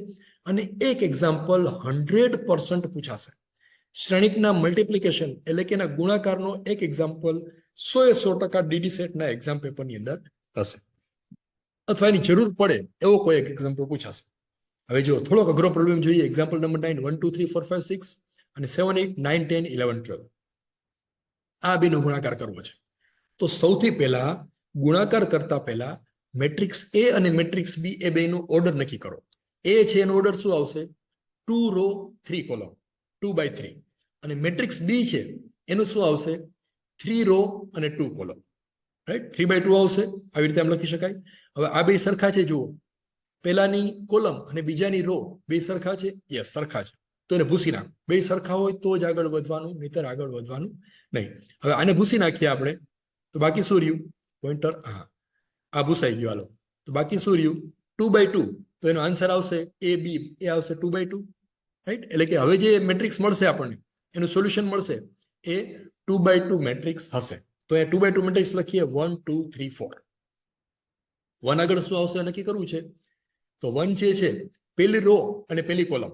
અને એક એક્ઝામ્પલ 100% પૂછાશે. શ્રેણિકના મલ્ટિપ્લિકેશન એટલે કે એના ગુણાકારનો એક એક્ઝામ્પલ 100% ડીડી સેટના એક્ઝામ પેપરની અંદર હશે, અથવા એની જરૂર પડે એવો કોઈ એક એક્ઝામ્પલ પૂછાશે. હવે જો થોડોક અઘરો પ્રોબ્લેમ જોઈએ, એક્ઝામ્પલ નંબર 9, 1 2 3 4 5 6 અને 7 8 9 10 11 12, આ બેનો ગુણાકાર કરવો છે. તો સૌથી પહેલા ગુણાકાર કરતા પહેલા મેટ્રિક્સ એ અને મેટ્રિક્સ બી એ બેનો ઓર્ડર નક્કી કરો. એ છે એનો ઓર્ડર શું આવશે, 2 રો 3 કોલમ, 2 by 3, અને મેટ્રિક્સ બી છે એનું શું આવશે, 3 રો અને 2 કોલમ, રાઈટ, 3 by 2 આવશે, આવી રીતે આમ લખી શકાય. હવે આ બે સરખા છે, જુઓ પેલાની કોલમ અને બીજાની રો બે સરખા છે, યસ સરખા છે, તો એને ભૂસી નાખો. બે સરખા હોય તો જ આગળ વધવાનું, નહીતર આગળ વધવાનું નહીં. હવે આને ભૂસી નાખીએ આપણે, તો બાકી શું રહ્યું? પોઈન્ટર આ ભૂસાઈ ગયું. હાલો, તો બાકી શું રહ્યું? 2/2. તો એનો આન્સર આવશે એ બી, એ આવશે 2/2, રાઈટ? એટલે કે હવે જે મેટ્રિક્સ મળશે આપણને, એનું સોલ્યુશન મળશે એ 2/2 મેટ્રિક્સ હશે. તો એ 2/2 મેટ્રિક્સ લખીએ 1 2 3 4. 1 આગળ શું આવશે નક્કી કરવું છે. તો 1 જે છે પેલી રો અને પેલી કોલમ,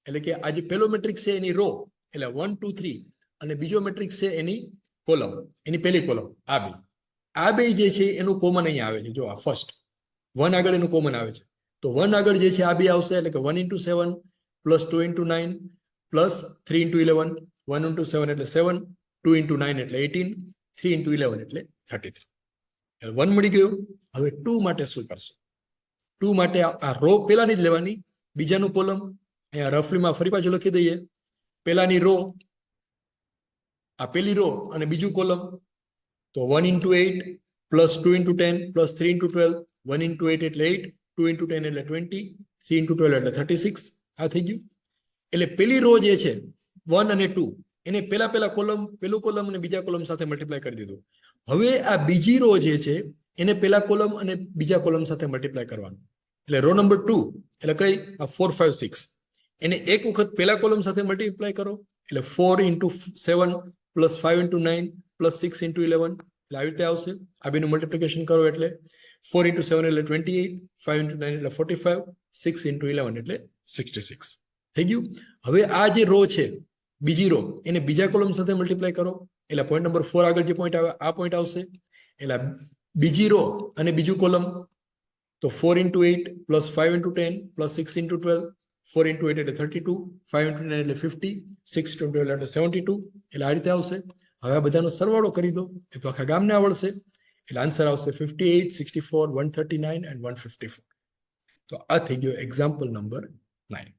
એટલે કે આ જે પેલો મેટ્રિક્સ છે એની રો એટલે 1 2 3, અને બીજો મેટ્રિક્સ છે એની કોલમ, એની પેલી કોલમ આ બે જે છે એનું કોમન અહીંયા આવે છે. જો આ ફર્સ્ટ 1 આગળ એનું કોમન આવે છે. તો 1 આગળ જે છે આ બે આવશે, એટલે કે 1 × 7 પ્લસ 2 × 9 પ્લસ 3 × 11. 1 × 7 એટલે 7, 2 × 9 એટલે 18, 3 × 11 એટલે 33. 1 મળી ગયું. હવે 2 માટે શું કરશું? 2 માટે આ રો પેલાની જ લેવાની, બીજાનું કોલમ અહીંયા રફલીમાં ફરી પાછું લખી દઈએ. પેલાની રો, આ પેલી રો અને બીજું કોલમ. તો 1 × 8 પ્લસ 2 × 10 પ્લસ 3 × 12. 1 × 8 એટલે 8, 2 × 10 એટલે 20, 3 × 12 એટલે 36. આ થઈ ગયું. એટલે પેલી રો જે છે 1 અને 2, એને પેલા કોલમ, પેલું કોલમ અને બીજા કોલમ સાથે મલ્ટીપ્લાય કરી દીધું. હવે આ બીજી રો જે છે એને પેલા કોલમ અને બીજા કોલમ સાથે મલ્ટીપ્લાય કરવાનું. એટલે રો નંબર 2 એટલે કઈ? આ 4 5 6, એને એક વખત પેલા કોલમ સાથે મલ્ટીપ્લાય કરો એટલે 4 × 7 પ્લસ 5 × 9 પ્લસ 6 × 11, એટલે આવી રીતે આવશે. આ બેનું મલ્ટીપ્લિકેશન કરો એટલે 4 × 7 એટલે 28, 5 × 9 એટલે 45, 6 × 11 એટલે 66. થઈ ગયું. હવે આ જે રો છે બીજી રો, એને બીજા કોલમ સાથે મલ્ટીપ્લાય કરો એટલે પોઈન્ટ નંબર 4 આગળ જે પોઈન્ટ આવે આ પોઈન્ટ આવશે. એટલે બીજી રો અને બીજું કોલમ, તો 4 × 8 પ્લસ 5 × 10 પ્લસ 6 × 12, 4 × 8 એટલે 32, 5 × 9 એટલે 50, 6 × 12 એટલે 72, એટલે આ રીતે આવશે. હવે આ બધાનો સરવાળો કરી દો, એ તો આખા ગામને આવડશે. એટલે આન્સર આવશે 58, 64, 139 and 154. તો આ થઈ ગયો એક્ઝામ્પલ નંબર 9.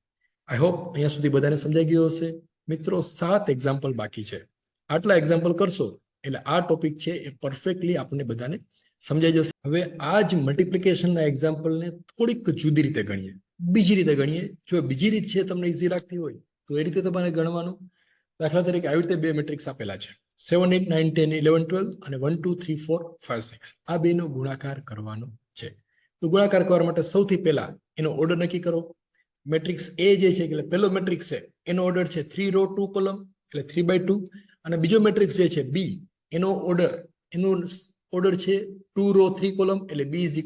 આઈ હોપ અહીંયા સુધી બધાને સમજાઈ ગયું હશે. મિત્રો 7 એક્ઝામ્પલ બાકી છે. આટલા એક્ઝામ્પલ કરશો એટલે આ ટોપિક છે એ પરફેક્ટલી આપણને બધાને સમજાઈ જશે. હવે આ જ મલ્ટીપ્લિકેશનના એક્ઝામ્પલને થોડીક જુદી રીતે ગણીએ, બીજી રીતે ગણીએ. જો બીજી રીત છે તમને ઈઝી લાગતી હોય તો એ રીતે તમારે ગણવાનું. દાખલા તરીકે આવી રીતે બે મેટ્રિક્સ આપેલા છે 7 8 9 10 11 12 અને 1 2 3 4 5 6. આ બેનો ગુણાકાર કરવાનો છે. તો ગુણાકાર કરવા માટે સૌથી પહેલા એનો ઓર્ડર નક્કી કરો. મેટ્રિક્સ એ જે છે એટલે પહેલો મેટ્રિક્સ છે એનો ઓર્ડર છે 3 રો 2 કોલમ એટલે 3/2, અને બીજો મેટ્રિક્સ જે છે બી, એનો ઓર્ડર છે 2 રો 3 કોલમ એટલે b =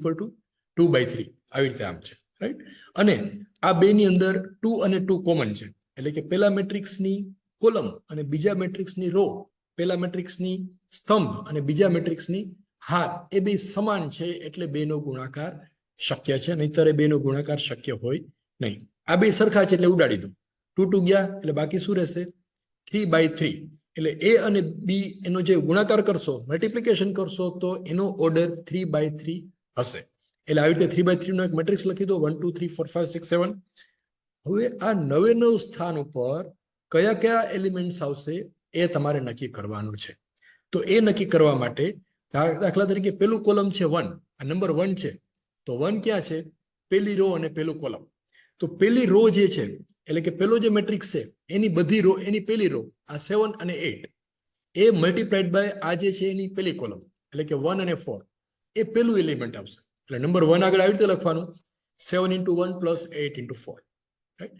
2/3. આવી રીતે આમ છે, રાઈટ? અને આ બેની અંદર 2 અને 2 કોમન છે, એટલે કે પહેલા મેટ્રિક્સની કોલમ અને બીજા મેટ્રિક્સની રો, પહેલા મેટ્રિક્સની સ્તંભ અને બીજા મેટ્રિક્સની હાર એ બે સમાન છે, એટલે બેનો ગુણાકાર શક્ય છે. નહીંતર એ બેનો ગુણાકાર શક્ય હોય નહીં. આ બે સરખા છે એટલે ઉડાડી દો. 2 2 ગયા એટલે બાકી શું રહેશે? 3/3. એટલે એ અને બી એનો જે ગુણાકાર કરશો, મલ્ટીપ્લિકેશન કરશો, તો એનો ઓર્ડર 3/3 હશે. એટલે આવી રીતે 3/3 નો એક મેટ્રિક્સ લખી દો 1 2 3 4 5 6 7. હવે આ 9 સ્થાન ઉપર કયા કયા એલિમેન્ટ્સ આવશે એ તમારે નક્કી કરવાનું છે. તો એ નક્કી કરવા માટે દાખલા તરીકે પેલું કોલમ છે 1, આ નંબર 1 છે, તો 1 ક્યાં છે? પેલી રો અને પેલું કોલમ. તો પેલી રો જે છે એટલે કે પેલો જે મેટ્રિક્સ છે એની બધી રો, એની પેલી રો આ 7 અને 8 એ મલ્ટીપ્લાઇડ બાય આ જે છે એની પેલી કોલમ એટલે કે 1 અને 4, એ પેલું એલિમેન્ટ આવશે. એટલે નંબર 1 આગળ આવી રીતે લખવાનું 7 × 1 પ્લસ 8 × 4, રાઈટ?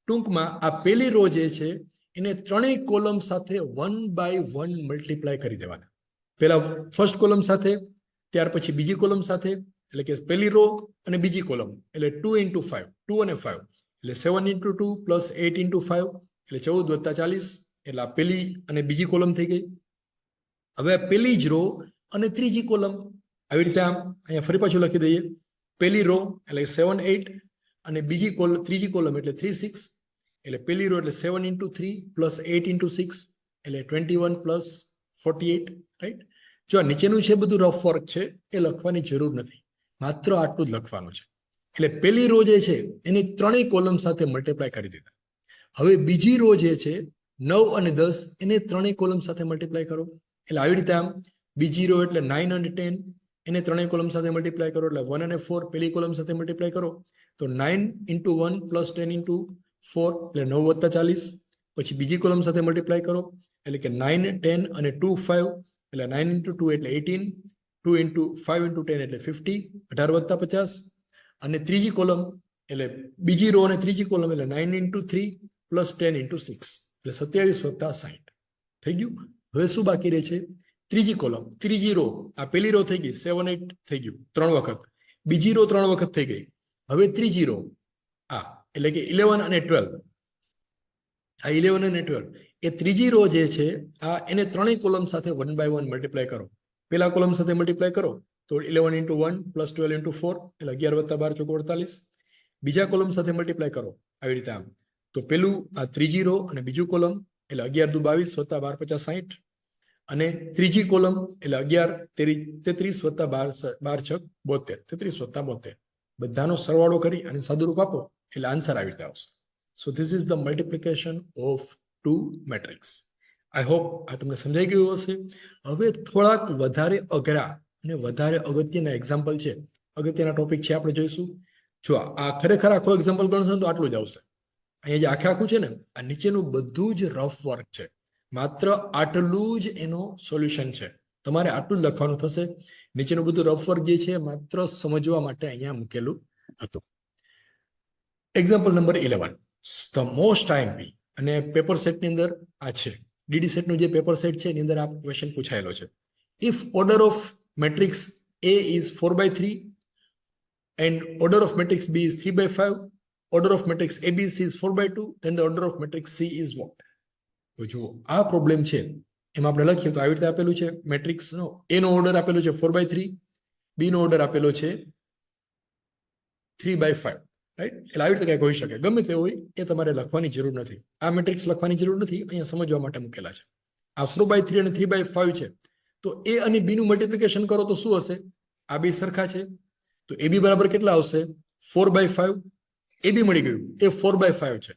ટૂંકમાં આ પેલી રો જે છે એને ત્રણેય કોલમ સાથે 1/1 મલ્ટીપ્લાય કરી દેવાના. પેલા ફર્સ્ટ કોલમ સાથે, ત્યાર પછી બીજી કોલમ સાથે, એટલે કે પેલી રો અને બીજી કોલમ એટલે 2 × 5, 2 અને 5 એટલે 7 × 2 પ્લસ 8 × 5 એટલે 14 + 40, એટલે આ પેલી અને બીજી કોલમ થઈ ગઈ. હવે પેલી જ રો અને ત્રીજી કોલમ આવી રીતે આમ અહીંયા ફરી પાછું લખી દઈએ. પેલી રો એટલે 7 8 અને ત્રીજી કોલમ એટલે 3 6, એટલે પેલી રો એટલે 7 × 3 પ્લસ 8 × 6 એટલે 21 પ્લસ 48, રાઈટ? જો આ નીચેનું છે બધું રફ વર્ક છે, એ લખવાની જરૂર નથી, માત્ર આટલું જ લખવાનું છે. એટલે પેલી રો જે છે એને ત્રણેય કોલમ સાથે મલ્ટીપ્લાય કરી દીધા. હવે બીજી રો જે છે 9 અને 10 એને ત્રણેય કોલમ સાથે મલ્ટીપ્લાય કરો. એટલે આવી રીતે આમ બીજી રો એટલે 9 અને 10 એને ત્રણેય કોલમ સાથે મલ્ટીપ્લાય કરો. એટલે 1 અને 4 પેલી કોલમ સાથે મલ્ટીપ્લાય કરો તો 9 × 1 પ્લસ 10 × 4 એટલે 9 + 40. પછી બીજી કોલમ સાથે મલ્ટીપ્લાય કરો એટલે કે 9 10 અને 2 5 એટલે 9 into 2 એટલે 18, 2 into 5 into 10 એટલે 50, 18 વત્તા 50, અને ત્રીજી કોલમ એટલે બીજી રો અને ત્રીજી કોલમ એટલે 9 into 3 plus 10 into 6 એટલે 27 વત્તા 60 થઈ ગયું. હવે શું બાકી રહે છે? ત્રીજી કોલમ, ત્રીજી રો. આ પેલી રો થઈ ગઈ 7 8 થઈ ગયું 3 વખત, બીજી રો 3 વખત થઈ ગઈ. હવે ત્રીજી રો આ એટલે કે 11 અને 12, આ 11 અને 12 એ ત્રીજી રો જે છે આ એને ત્રણેય કોલમ સાથે 1 by 1 મલ્ટીપ્લાય કરો. પેલા કોલમ સાથે મલ્ટીપ્લાય કરો તો 11 into 1 plus 12 into 4 એટલે 11 વત્તા 12 ચોક 48. બીજા કોલમ સાથે મલ્ટીપ્લાય કરો આવી રીતે આમ, તો પેલું આ ત્રીજી રો અને બીજું કોલમ એટલે 11 દુ 22 વત્તા 12 50 60, અને ત્રીજી કોલમ એટલે 11 33 વત્તા 12 છક 72, 33 વત્તા 72. બધાનો સરવાળો કરી અને સાદુરૂપ આપો એટલે આન્સર આવી રીતે આવશે. So this is the multiplication of two matrix. I hope આ તમને સમજાઈ ગયું હશે. હવે થોડાક વધારે અઘરા અને વધારે અગત્યના એક્ઝામ્પલ છે, અગત્યના ટોપિક છે, આપણે જોઈશું. જો આ ખરેખર આખો એક્ઝામ્પલ ગણશો તો આટલું જ આવશે. અહીંયા જે આખું છે ને, આ નીચેનું બધું જ રફ વર્ક છે, માત્ર આટલું જ એનો સોલ્યુશન છે. તમારે આટલું જ લખવાનું થશે. નીચેનું બધું રફ વર્ક જે છે માત્ર સમજવા માટે અહીંયા મૂકેલું હતું. Example number 11, the most IMP, અને પેપર સેટની અંદર આ છે, ડીડી સેટનું જે પેપર સેટ છે એની અંદર આ ક્વેશ્ચન પૂછાયેલો છે. If order of matrix A is 4 by 3 and order of matrix B is 3 by 5, order of matrix ABC is 4 by 2, then the order of matrix C is what? તો જુઓ આ પ્રોબ્લેમ છે, એમાં આપણે લખીએ તો આવી રીતે આપેલું છે. મેટ્રિક્સનો A નો ઓર્ડર આપેલો છે 4 by 3, B નો ઓર્ડર આપેલો છે 3 by 5, રાઈટ? એટલે આવી રીતે કંઈક હોઈ શકે, ગમે તે હોય એ તમારે લખવાની જરૂર નથી. આ મેટ્રિક્સ લખવાની જરૂર નથી, અહીંયા સમજવા માટે મૂકેલા છે. આ 4 by 3 અને 3 by 5 છે, તો A અને B નું મલ્ટિપ્લિકેશન કરો તો શું હશે? આ બે સરખા છે, તો AB બરાબર કેટલા આવશે? 4 by 5. AB મળી ગયું, એ 4 by 5 છે,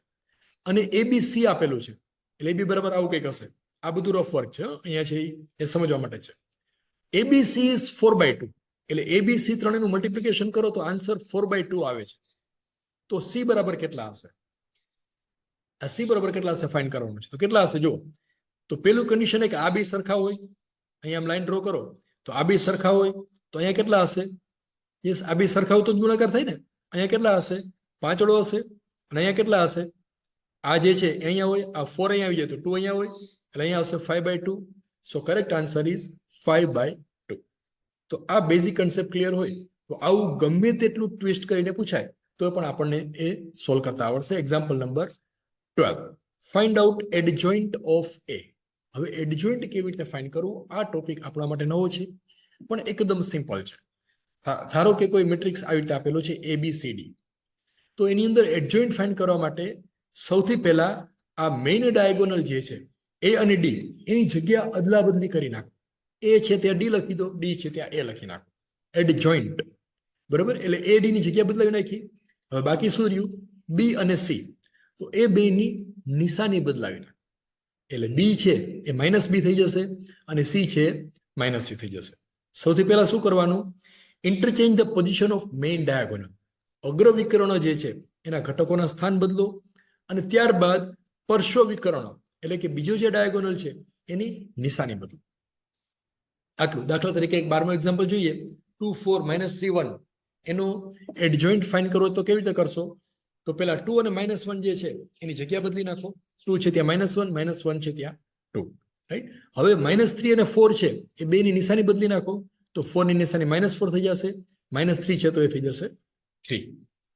અને ABC આપેલું છે એટલે AB બરાબર આવું કંઈક હશે. આ બધું રફ વર્ક છે, અહીંયા છે એ સમજવા માટે છે. ABC is 4 by 2 એટલે ABC ત્રણેયનું મલ્ટિપ્લિકેશન કરો તો આન્સર 4 by 2 આવે છે. તો C બરાબર કેટલા હશે? આ C બરાબર કેટલા હશે ફાઇન્ડ કરવાનું છે. તો કેટલા હશે? જો તો પેલું કન્ડિશન કે આ બે સરખા હોય, અહીંયા આમ લાઈન ડ્રો કરો તો આ બે સરખા હોય તો અહીંયા કેટલા હશે? યસ, આ બે સરખા હોય તો ગુણાકાર થાય ને. અહીંયા કેટલા હશે? 5 વડો હશે. અને અહીંયા કેટલા હશે? આ જે છે અહીંયા હોય, આ 4 અહીંયા આવી જાય તો 2 અહીંયા હોય એટલે અહીંયા આવશે 5 by 2. So correct answer is 5 by 2. તો આ બેઝિક કન્સેપ્ટ ક્લિયર હોય તો આવું ગમે તેટલું ટ્વિસ્ટ કરીને પૂછાય તો પણ આપણને એ સોલ્વ કરતા આવડશે. Example number 12, find out adjoint of A. હવે એડજોઇન્ટ કેવી રીતે ફાઇન્ડ કરવું, આ ટોપિક આપણા માટે નવો છે પણ એકદમ સિમ્પલ છે. ધારો કે કોઈ મેટ્રિક્સ આવી રીતે આપેલો છે ABCD, તો એની અંદર એડજોઇન્ટ ફાઇન્ડ કરવા માટે સૌથી પહેલા આ મેઇન ડાયગોનલ જે છે A અને D એની જગ્યા અદલા બદલી કરી નાખો. A છે ત્યાં D લખી દો, D છે ત્યાં A લખી નાખો. એડજોઇન્ટ, બરોબર? એટલે A D ની જગ્યા બદલાવી નાખી. હવે બાકી શું રહ્યું? B અને C. તો એ બેની નિશાની બદલાવી નાખો એટલે B છે એ -B થઈ જશે અને C છે -C થઈ જશે. સૌથી પહેલા શું કરવાનું? Interchange the position of main diagonal. અગ્ર વિકર્ણો જે છે એના ઘટકોના સ્થાન બદલો અને ત્યારબાદ પાર્શ્વ વિકર્ણો એટલે કે બીજો જે ડાયાગોનલ છે એની નિશાની બદલો. આટલું. દાખલા તરીકે એક 12મો એક્ઝામ્પલ જોઈએ. 2 4 -3 1 એનો એડજોઇન્ટ ફાઇન્ડ કરવો તો કેવી રીતે કરશો? તો પેલા 2 અને -1 જે છે એની જગ્યા બદલી નાખો. 2 છે ત્યાં -1 છે ત્યાં 2, રાઈટ? હવે -3 અને 4 છે એ બેની નિશાની બદલી નાખો તો 4 ની નિશાની -4 થઈ જશે, -3 છે તો એ થઈ જશે 3.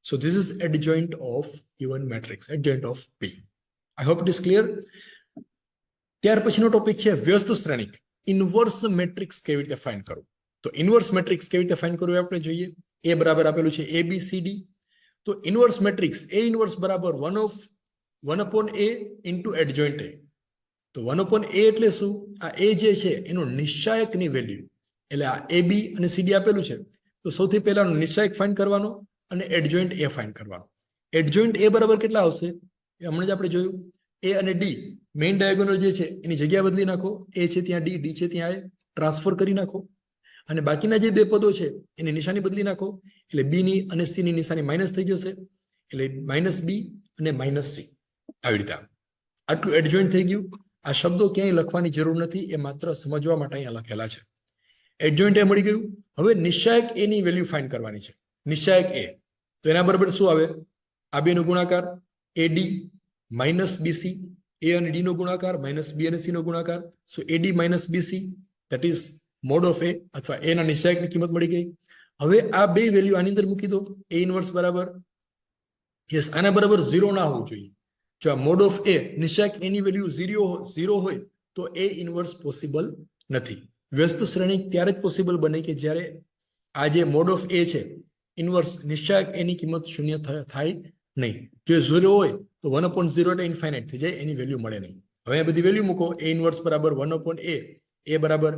So this is adjoint of given matrix, adjoint of P. I hope it is clear. ત્યાર પછીનો ટોપિક છે વ્યસ્ત શ્રેણિક. ઇન્વર્સ મેટ્રિક્સ કેવી રીતે ફાઇન્ડ કરવું? તો ઇન્વર્સ મેટ્રિક્સ કેવી રીતે ફાઇન્ડ કરવું આપણે જોઈએ. A બરાબર આપેલું છે ABCD, તો ઇન્વર્સ મેટ્રિક્સ A ઇન્વર્સ બરાબર 1/A ઇન્ટુ એડજોઇન્ટ A. તો 1/A એટલે શું? આ A જે છે એનો નિશ્ચાયકની વેલ્યુ એટલે આ AB અને CD આપેલું છે તો સૌથી પહેલાનો નિશ્ચાયક ફાઇન્ડ કરવાનો અને એડજોઇન્ટ A ફાઇન્ડ કરવાનો. એડજોઇન્ટ A બરાબર કેટલા આવશે? એ હમણાં જ આપણે જોયું. A અને D મેઇન ડાયગોનલ જે છે એની જગ્યા બદલી નાખો. A છે ત્યાં D છે ત્યાં A, ટ્રાન્સફર કરી નાખો અને બાકીના જે બે પદો છે એની નિશાની બદલી નાખો એટલે B ની અને C ની નિશાની માઇનસ થઈ જશે એટલે -B અને -C આવી રીતે. આટલું એડજોઇન્ટ થઈ ગયું. આ શબ્દો ક્યાંય લખવાની જરૂર નથી, એ માત્ર સમજવા માટે અહીંયા લખેલા છે. એડજોઇન્ટ એ મળી ગયું. હવે નિશ્ચાયક એ ની વેલ્યુ ફાઇન્ડ કરવાની છે. નિશ્ચાયક એ તો એના બરાબર શું આવે? આ બે નો ગુણાકાર એડી માઇનસ બીસી, એ અને ડી નો ગુણાકાર માઇનસ બી અને સી નો ગુણાકાર. So a d minus b c that is mod of a, અથવા એ ના નિશ્ચાયકની કિંમત મળી ગઈ. હવે આ બે વેલ્યુ આની અંદર મૂકી દો. એ ઇનવર્સ બરાબર યસ આના બરાબર 0 ના હોવું જોઈએ. જો આ મોડ ઓફ એ નિશ્ચાયક એની વેલ્યુ 0 હોય તો એ ઇનવર્સ પોસિબલ નથી. વ્યસ્ત શ્રેણી ત્યારે જ પોસિબલ બને કે જ્યારે આ જે મોડ ઓફ એ છે ઇનવર્સ નિશ્ચાયક એની કિંમત 0 થાય નહીં. જો 0 હોય તો 1/0 એટલે ઇન્ફાઇનાઇટ થઈ જાય, એની વેલ્યુ મળે નહીં. હવે આ બધી વેલ્યુ મૂકો. એ ઇનવર્સ બરાબર 1/a, એ બરાબર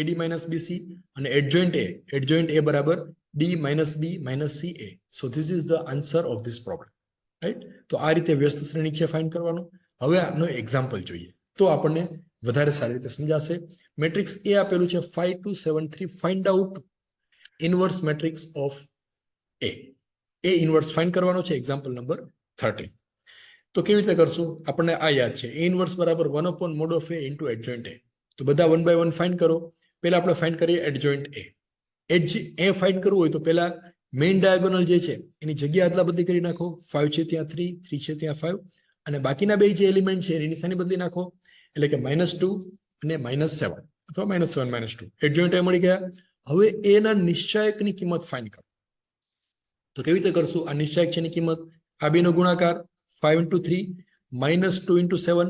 એડી માઇનસ બીસી, અને એડજોઇન્ટ એ બરાબર D minus B minus C A. So this is the answer of this problem, right? તો આ રીતે વ્યસ્ત શ્રેણી છે ફાઇન્ડ કરવાનો. હવે આનો એક્ઝામ્પલ જોઈએ તો આપણને વધારે સારી રીતે સમજાશે. મેટ્રિક્સ એ આપેલું છે 5 2 7 3. Find out inverse matrix of A. A inverse find કરવાનો છે. Example number 13. તો કેવી રીતે કરશું? આપણને આ યાદ છે. એ ઇનવર્સ બરાબર 1/mod of a into adjoint a. તો બધા 1 by 1 ફાઇન્ડ કરો. પહેલા આપણે ફાઇન્ડ કરીએ એડજોઇન્ટ એ. એ ફાઇન્ડ કરવું હોય તો પહેલા મેઇન ડાયાગોનલ જે છે એની જગ્યા અદલા બદલી કરી નાખો. 5 છે ત્યાં 3, 3 છે ત્યાં 5, અને બાકીના બે જે એલિમેન્ટ છે એની નિશાની બદલી નાખો, એટલે કે -2 અને -7 અથવા -7 -2. એડજોઇન્ટ એ મળી ગયા. હવે એના નિશ્ચાયકની કિંમત ફાઇન્ડ કરો. તો કેવી રીતે કરશું? આ નિશ્ચાયક છે એની કિંમત, આ બેનો ગુણાકાર 5 into 3 -2 into 7,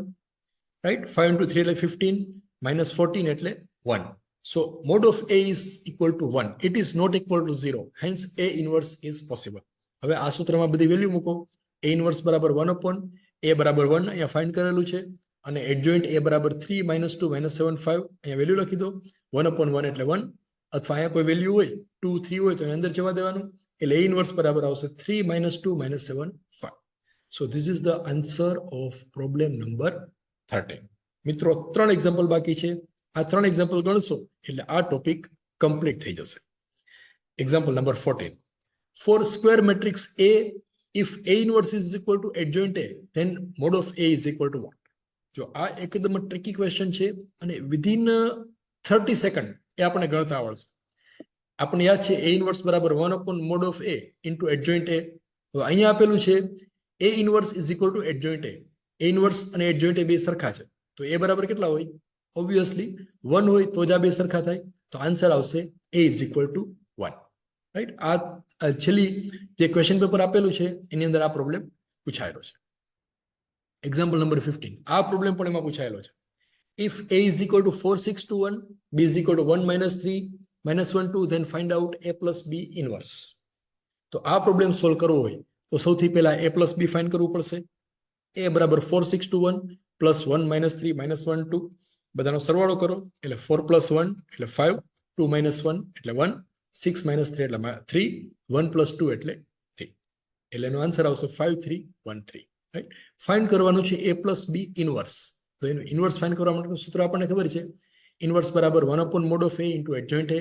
રાઈટ? 5 into 3 એટલે 15 -14 એટલે 1. So mod of A is equal to 1. It is not equal to 0. Hence A inverse is possible. હવે આ સૂત્રમાં બધી વેલ્યુ મૂકો. A inverse બરાબર 1/a બરાબર 1 અહીંયા ફાઇન્ડ કરેલું છે, અને એડજોઇન્ટ A બરાબર 3 -2 -7 5 અહીંયા વેલ્યુ લખી દો. 1/1 એટલે 1, અથવા અહીંયા કોઈ વેલ્યુ હોય 2 3 હોય તો એની અંદર જવા દેવાનું, એટલે A inverse બરાબર આવશે 3 -2 -7 5. So this is the answer of problem number 13. મિત્રો 3 એક્ઝામ્પલ બાકી છે. આ 3 એક્ઝામ્પલ ગણશો એટલે આ ટોપિક કમ્પ્લીટ થઈ જશે. Example number 14. For square matrix A, if A inverse is equal to adjoint A, then mod of A is equal to what? જો આ એકદમ ટ્રિકી ક્વેશ્ચન છે, અને વિધિન 30 સેકન્ડ એ આપણે ગણતા આવડશે. આપણને યાદ છે A inverse બરાબર 1/mod of A into adjoint A. તો અહીંયા આપેલું છે A inverse is equal to adjoint A. A inverse અને adjoint A બે સરખા છે, તો A બરાબર કેટલા હોય? ઓબ્વિયસલી 1 હોય તો જ આ બે સરખા થાય. તો આન્સર આવશે A is equal to 1, right? આ છેલ્લી જે ક્વેશ્ચન પેપર આપેલું છે એની અંદર આ પ્રોબ્લેમ પૂછાયેલો છે. Example number 15. આ પ્રોબ્લેમ પણ એમાં પૂછાયેલો છે. If A is equal to 4 6 to 1, B is equal to 1 -3 -1 2, then find out A plus B inverse. તો આ પ્રોબ્લેમ સોલ્વ કરવો હોય તો સૌથી પહેલા A plus B ફાઇન્ડ કરવું પડશે. A બરાબર 4 6 to 1 plus 1 -3 -1 2, બધાનો સરવાળો કરો એટલે 4 plus 1 એટલે 5, 2 minus 1 એટલે 1, 6 minus 3 એટલે 3, 1 plus 2 એટલે 3. એટલે એનો આન્સર આવશે 5 3 1 3, રાઈટ? ફાઇન્ડ કરવાનું છે A plus B ઇનવર્સ. તો એનું ઇનવર્સ ફાઇન્ડ કરવા માટેનું સૂત્ર આપણને ખબર છે. ઇનવર્સ બરાબર 1/mod of A into adjoint A.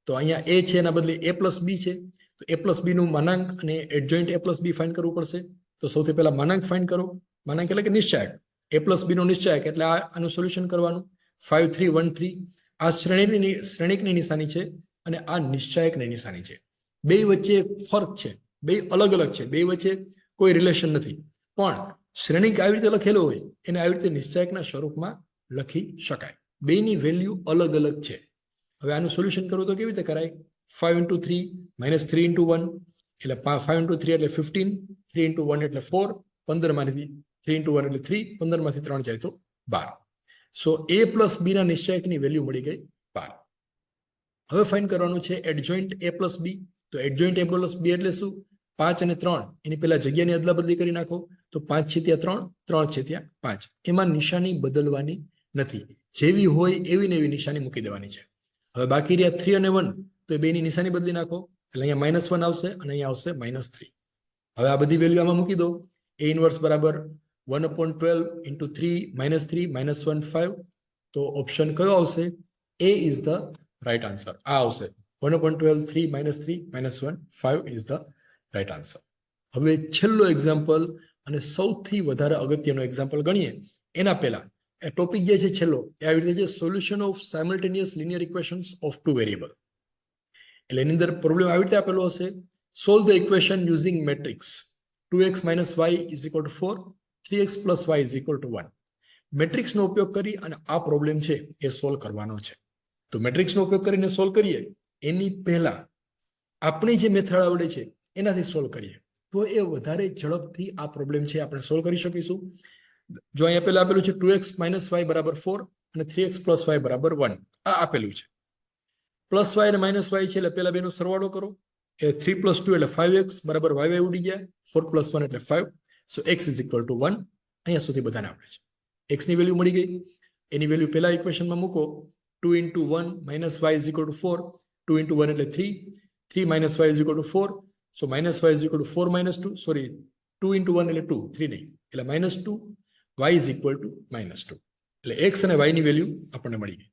તો અહીંયા A છે એના બદલે A plus B છે, તો A plus B નું માનાંક અને adjoint A plus B find કરવું પડશે. તો સૌથી પહેલા માનાંક ફાઇન્ડ કરો. માનાંક એટલે કે નિશ્ચાયક. A plus B નો નિશ્ચાયક એટલે આનું સોલ્યુશન કરવાનું. 5 3 1 3 આ શ્રેણિકની નિશાની છે, અને આ નિશ્ચાયકની નિશાની છે. બે વચ્ચે ફરક છે, બે અલગ અલગ છે, બે વચ્ચે કોઈ રિલેશન નથી, પણ શ્રેણિક આવી રીતે લખેલો હોય એને આવી રીતે નિશ્ચાયકના સ્વરૂપમાં લખી શકાય. બેની વેલ્યુ અલગ અલગ છે. હવે આનું સોલ્યુશન કરવું તો કેવી રીતે કરાય? 5 into 3 -3 into 1 એટલે 5 into 3 એટલે 15, 3 into 1 એટલે 4, 15 માંથી 3 into 1 એટલે 3, 15 માંથી 3 જાય તો 12. સો A plus B ના નિશ્ચાયકની વેલ્યુ મળી ગઈ 12. હવે ફાઇન્ડ કરવાનું છે એડજોઇન્ટ A plus B. તો એડજોઇન્ટ A plus B એટલે શું? 5 અને 3 એની પહેલા જગ્યાની અદલા બદલી કરી નાખો. તો 5 છે ત્યાં 3, 3 છે ત્યાં 5. એમાં નિશાની બદલવાની નથી, જેવી હોય એવી ને એવી નિશાની મૂકી દેવાની છે. હવે બાકી રહ્યા 3 અને 1, તો એ બેની નિશાની બદલી નાખો એટલે અહીંયા -1 આવશે અને અહીંયા આવશે -3. હવે આ બધી વેલ્યુ આમાં મૂકી દો. A ઇનવર્સ બરાબર 1/12 into 3 -3 -1 5. તો ઓપ્શન કયો આવશે? A is the right answer. આ આવશે 1/12 3 -3 -1 5 is the right answer. હવે છેલ્લો એક્ઝામ્પલ અને સૌથી વધારે અગત્યનો એક્ઝામ્પલ ગણીએ એના પહેલા ટોપિક જે છે છેલ્લો એ આવી રીતે છે solution of simultaneous linear equations of two variable. એટલે એની અંદર પ્રોબ્લેમ આવી રીતે આપેલો હશે, solve the equation using matrix 2x minus y is equal to 4, 3x plus y is equal to 1. મેટ્રિક્સનો ઉપયોગ કરી અને આ પ્રોબ્લેમ છે એ સોલ્વ કરવાનો છે. તો મેટ્રિક્સનો ઉપયોગ કરીને સોલ્વ કરીએ એની પહેલા આપણે જે મેથડ આવડે છે એનાથી સોલ્વ કરીએ તો એ વધારે ઝડપથી આ પ્રોબ્લેમ છે આપણે સોલ્વ કરી શકીશું. જો અહીંયા પહેલા આપેલું છે 2x minus y બરાબર 4 અને 3x plus y બરાબર 1 આ આપેલું છે. પ્લસ y અને માઇનસ y છે એટલે પહેલા બેનો સરવાળો કરો, એ 3 plus 2 એટલે 5x બરાબર y ઉડી ગયા, 4 plus 1 એટલે 5, સો x is equal to 1. અહીંયા સુધી બધાને આવડે છે. x ની વેલ્યુ મળી ગઈ, એની વેલ્યુ પહેલા ઇક્વેશનમાં મૂકો, 2 into 1 minus y is equal to 4, 2 into 1 એટલે 3, 3 minus y is equal to 4, so minus y is equal to 4 minus 2, sorry 2 into 1 એટલે 2, 3 નહીં એટલે minus 2, y is equal to minus 2. એટલે x અને y ની વેલ્યુ આપણને મળી ગઈ.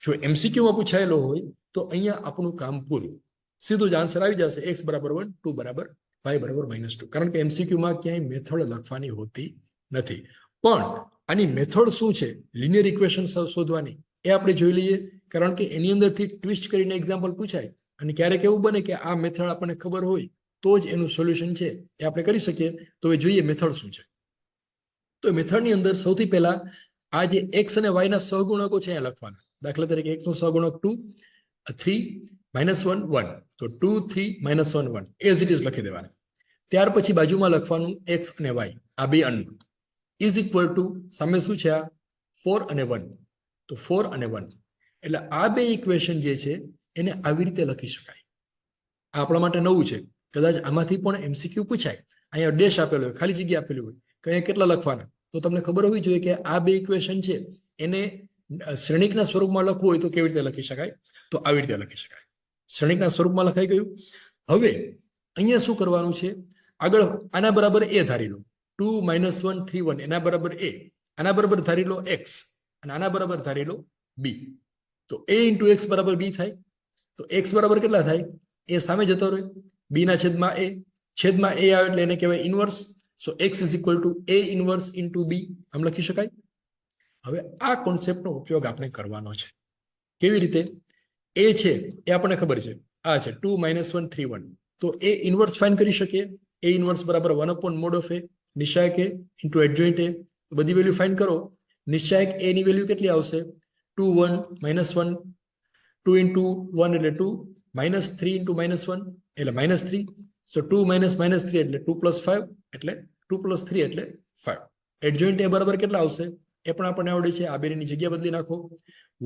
જો એમસીક્યુમાં પૂછાયેલો હોય તો અહીંયા આપણું કામ પૂરું, સીધું જ આન્સર આવી જશે, x બરાબર 1, 2 બરાબર y બરાબર -2. કારણ કે એમસીક્યુમાં ક્યાંય મેથડ લખવાની હોતી નથી. પણ આની મેથડ શું છે લિનિયર ઇક્વેશન શોધવાની એ આપણે જોઈ લઈએ, કારણ કે એની અંદરથી ટ્વિસ્ટ કરીને એક્ઝામ્પલ પૂછાય અને ક્યારેક એવું બને કે આ મેથડ આપણને ખબર હોય તો જ એનું સોલ્યુશન છે એ આપણે કરી શકીએ. તો એ જોઈએ મેથડ શું છે. તો મેથડની અંદર સૌથી પહેલા આ જે x અને y ના સહગુણકો છે અહીંયા લખવાના. દાખલા તરીકે x નો સહગુણક 2, 3, -1, 1, તો 2, 3, -1, 1 એઝ ઇટ ઇઝ લખી દેવાના. ત્યાર પછી બાજુમાં લખવાનું x અને y આ બે અનનોન ઇઝ ઇક્વલ ટુ સામે શું છે આ 4 અને 1, તો 4 અને 1 એટલે આ બે ઇક્વેશન જે છે એને આવી રીતે લખી શકાય. આ આપણા માટે નવું છે, કદાચ આમાંથી પણ એમસીક્યુ પૂછાય. અહીંયા ડેશ આપેલો હોય, ખાલી જગ્યા આપેલી હોય, કઈ કેટલા લખવાના, તો તમને ખબર હોવી જોઈએ કે આ બે ઇક્વેશન છે એને શ્રેણિકના સ્વરૂપમાં લખવું હોય તો કેવી રીતે લખી શકાય, તો આવી રીતે લખી શકાય. શ્રેણિકના સ્વરૂપમાં લખાઈ ગયું. હવે અહીંયા શું કરવાનું છે, આગળ આના બરાબર a ધારી લો, 2 - 1 3 1 એના બરાબર a, આના બરાબર ધારી લો x અને આના બરાબર ધારી લો b, તો a into x બરાબર b થાય. તો x બરાબર કેટલા થાય, a સામે જતો રહે, b ના છેદમાં a આવે એટલે એને કહેવાય inverse, so x is equal to a inverse into b આમ લખી શકાય. હવે આ કોન્સેપ્ટનો ઉપયોગ આપણે કરવાનો છે. કેવી રીતે, a છે એ આપણને ખબર છે, આ છે 2 - 1 3 1, તો a ઇન્વર્સ ફાઇન્ડ કરી શકીએ. a ઇન્વર્સ બરાબર 1/mod of a, નિશ્ચાયક a into adjoint a, બધી વેલ્યુ ફાઇન્ડ કરો. નિશ્ચાયક a ની વેલ્યુ કેટલી આવશે, 2 1 -1, 2 into 1 એટલે 2, -3 into -1 એટલે -3, so 2 - -3 એટલે 2 plus 5 એટલે 2 plus 3 એટલે 5. એડજોઇન્ટ a બરાબર કેટલા આવશે એ પણ આપણને આવડે છે. આ બેની જગ્યા બદલી નાખો,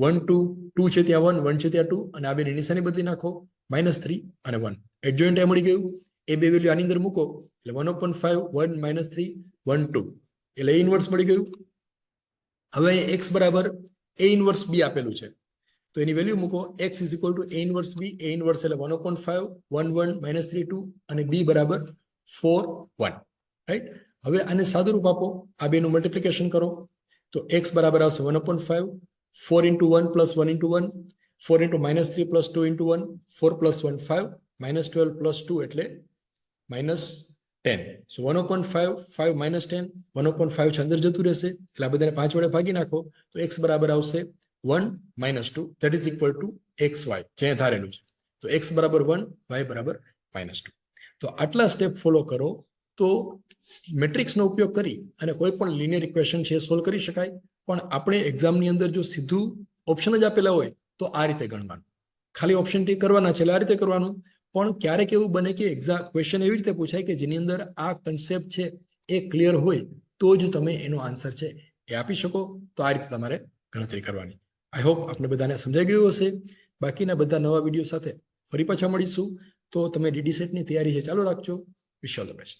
1 2 2 છે ત્યાં 1 1 છે ત્યાં 2 અને આ બેની નિશાની બદલી નાખો, -3 અને 1. એડજોઇન્ટ a મળી ગયું. એ બે વેલ્યુ આની અંદર મૂકો એટલે 1/5 1 -3 1 2 એટલે a ઇન્વર્સ મળી ગયું. હવે x બરાબર a ઇન્વર્સ b આપેલું છે તો એની વેલ્યુ મૂકો, x is equal to a inverse b, a inverse એટલે 1/5 1 1 -3 2 અને b બરાબર 4 1, રાઈટ. હવે આને સાદું રૂપ આપો, આ બેનું મલ્ટિપ્લિકેશન કરો તો x બરાબર આવશે 1/5, 4 into 1 plus 1 into 1, 4 into -3 plus 2 into 1, 4 plus 1 5, -12 plus 2 એટલે -10. So 1/5 5 -10, 1/5 છે અંદર જતું રહેશે એટલે આ બધાને 5 વડે ભાગી નાખો તો x બરાબર આવશે 1 - 2, that is equal to xy જે ધારેલું છે. તો x બરાબર 1, y બરાબર -2. તો આટલા સ્ટેપ ફોલો કરો તો મેટ્રિક્સનો ઉપયોગ કરી અને કોઈ પણ લિનિયર ઇક્વેશન છે સોલ્વ કરી શકાય. પણ આપણે એક્ઝામની અંદર જો સીધું ઓપ્શન જ આપેલા હોય તો આ રીતે ગણવાનું, ખાલી ઓપ્શન ટી કરવાના છે એટલે આ રીતે કરવાનું. પણ ક્યારેક એવું બને કે એક્ઝામ ક્વેશ્ચન એવી રીતે પૂછાય કે જેની અંદર આ કન્સેપ્ટ છે એ ક્લિયર હોય તો જ તમે એનો આન્સર છે એ આપી શકો. તો આ રીતે તમારે ગણતરી કરવાની. આઈ હોપ આપણે બધાને સમજાઈ ગયું હશે. બાકીના બધા નવા વિડીયો સાથે ફરી પાછા મળીશું. તો તમે ડીડી સેટની તૈયારી છે ચાલુ રાખજો. વિશ ઓલ ધ બેસ્ટ.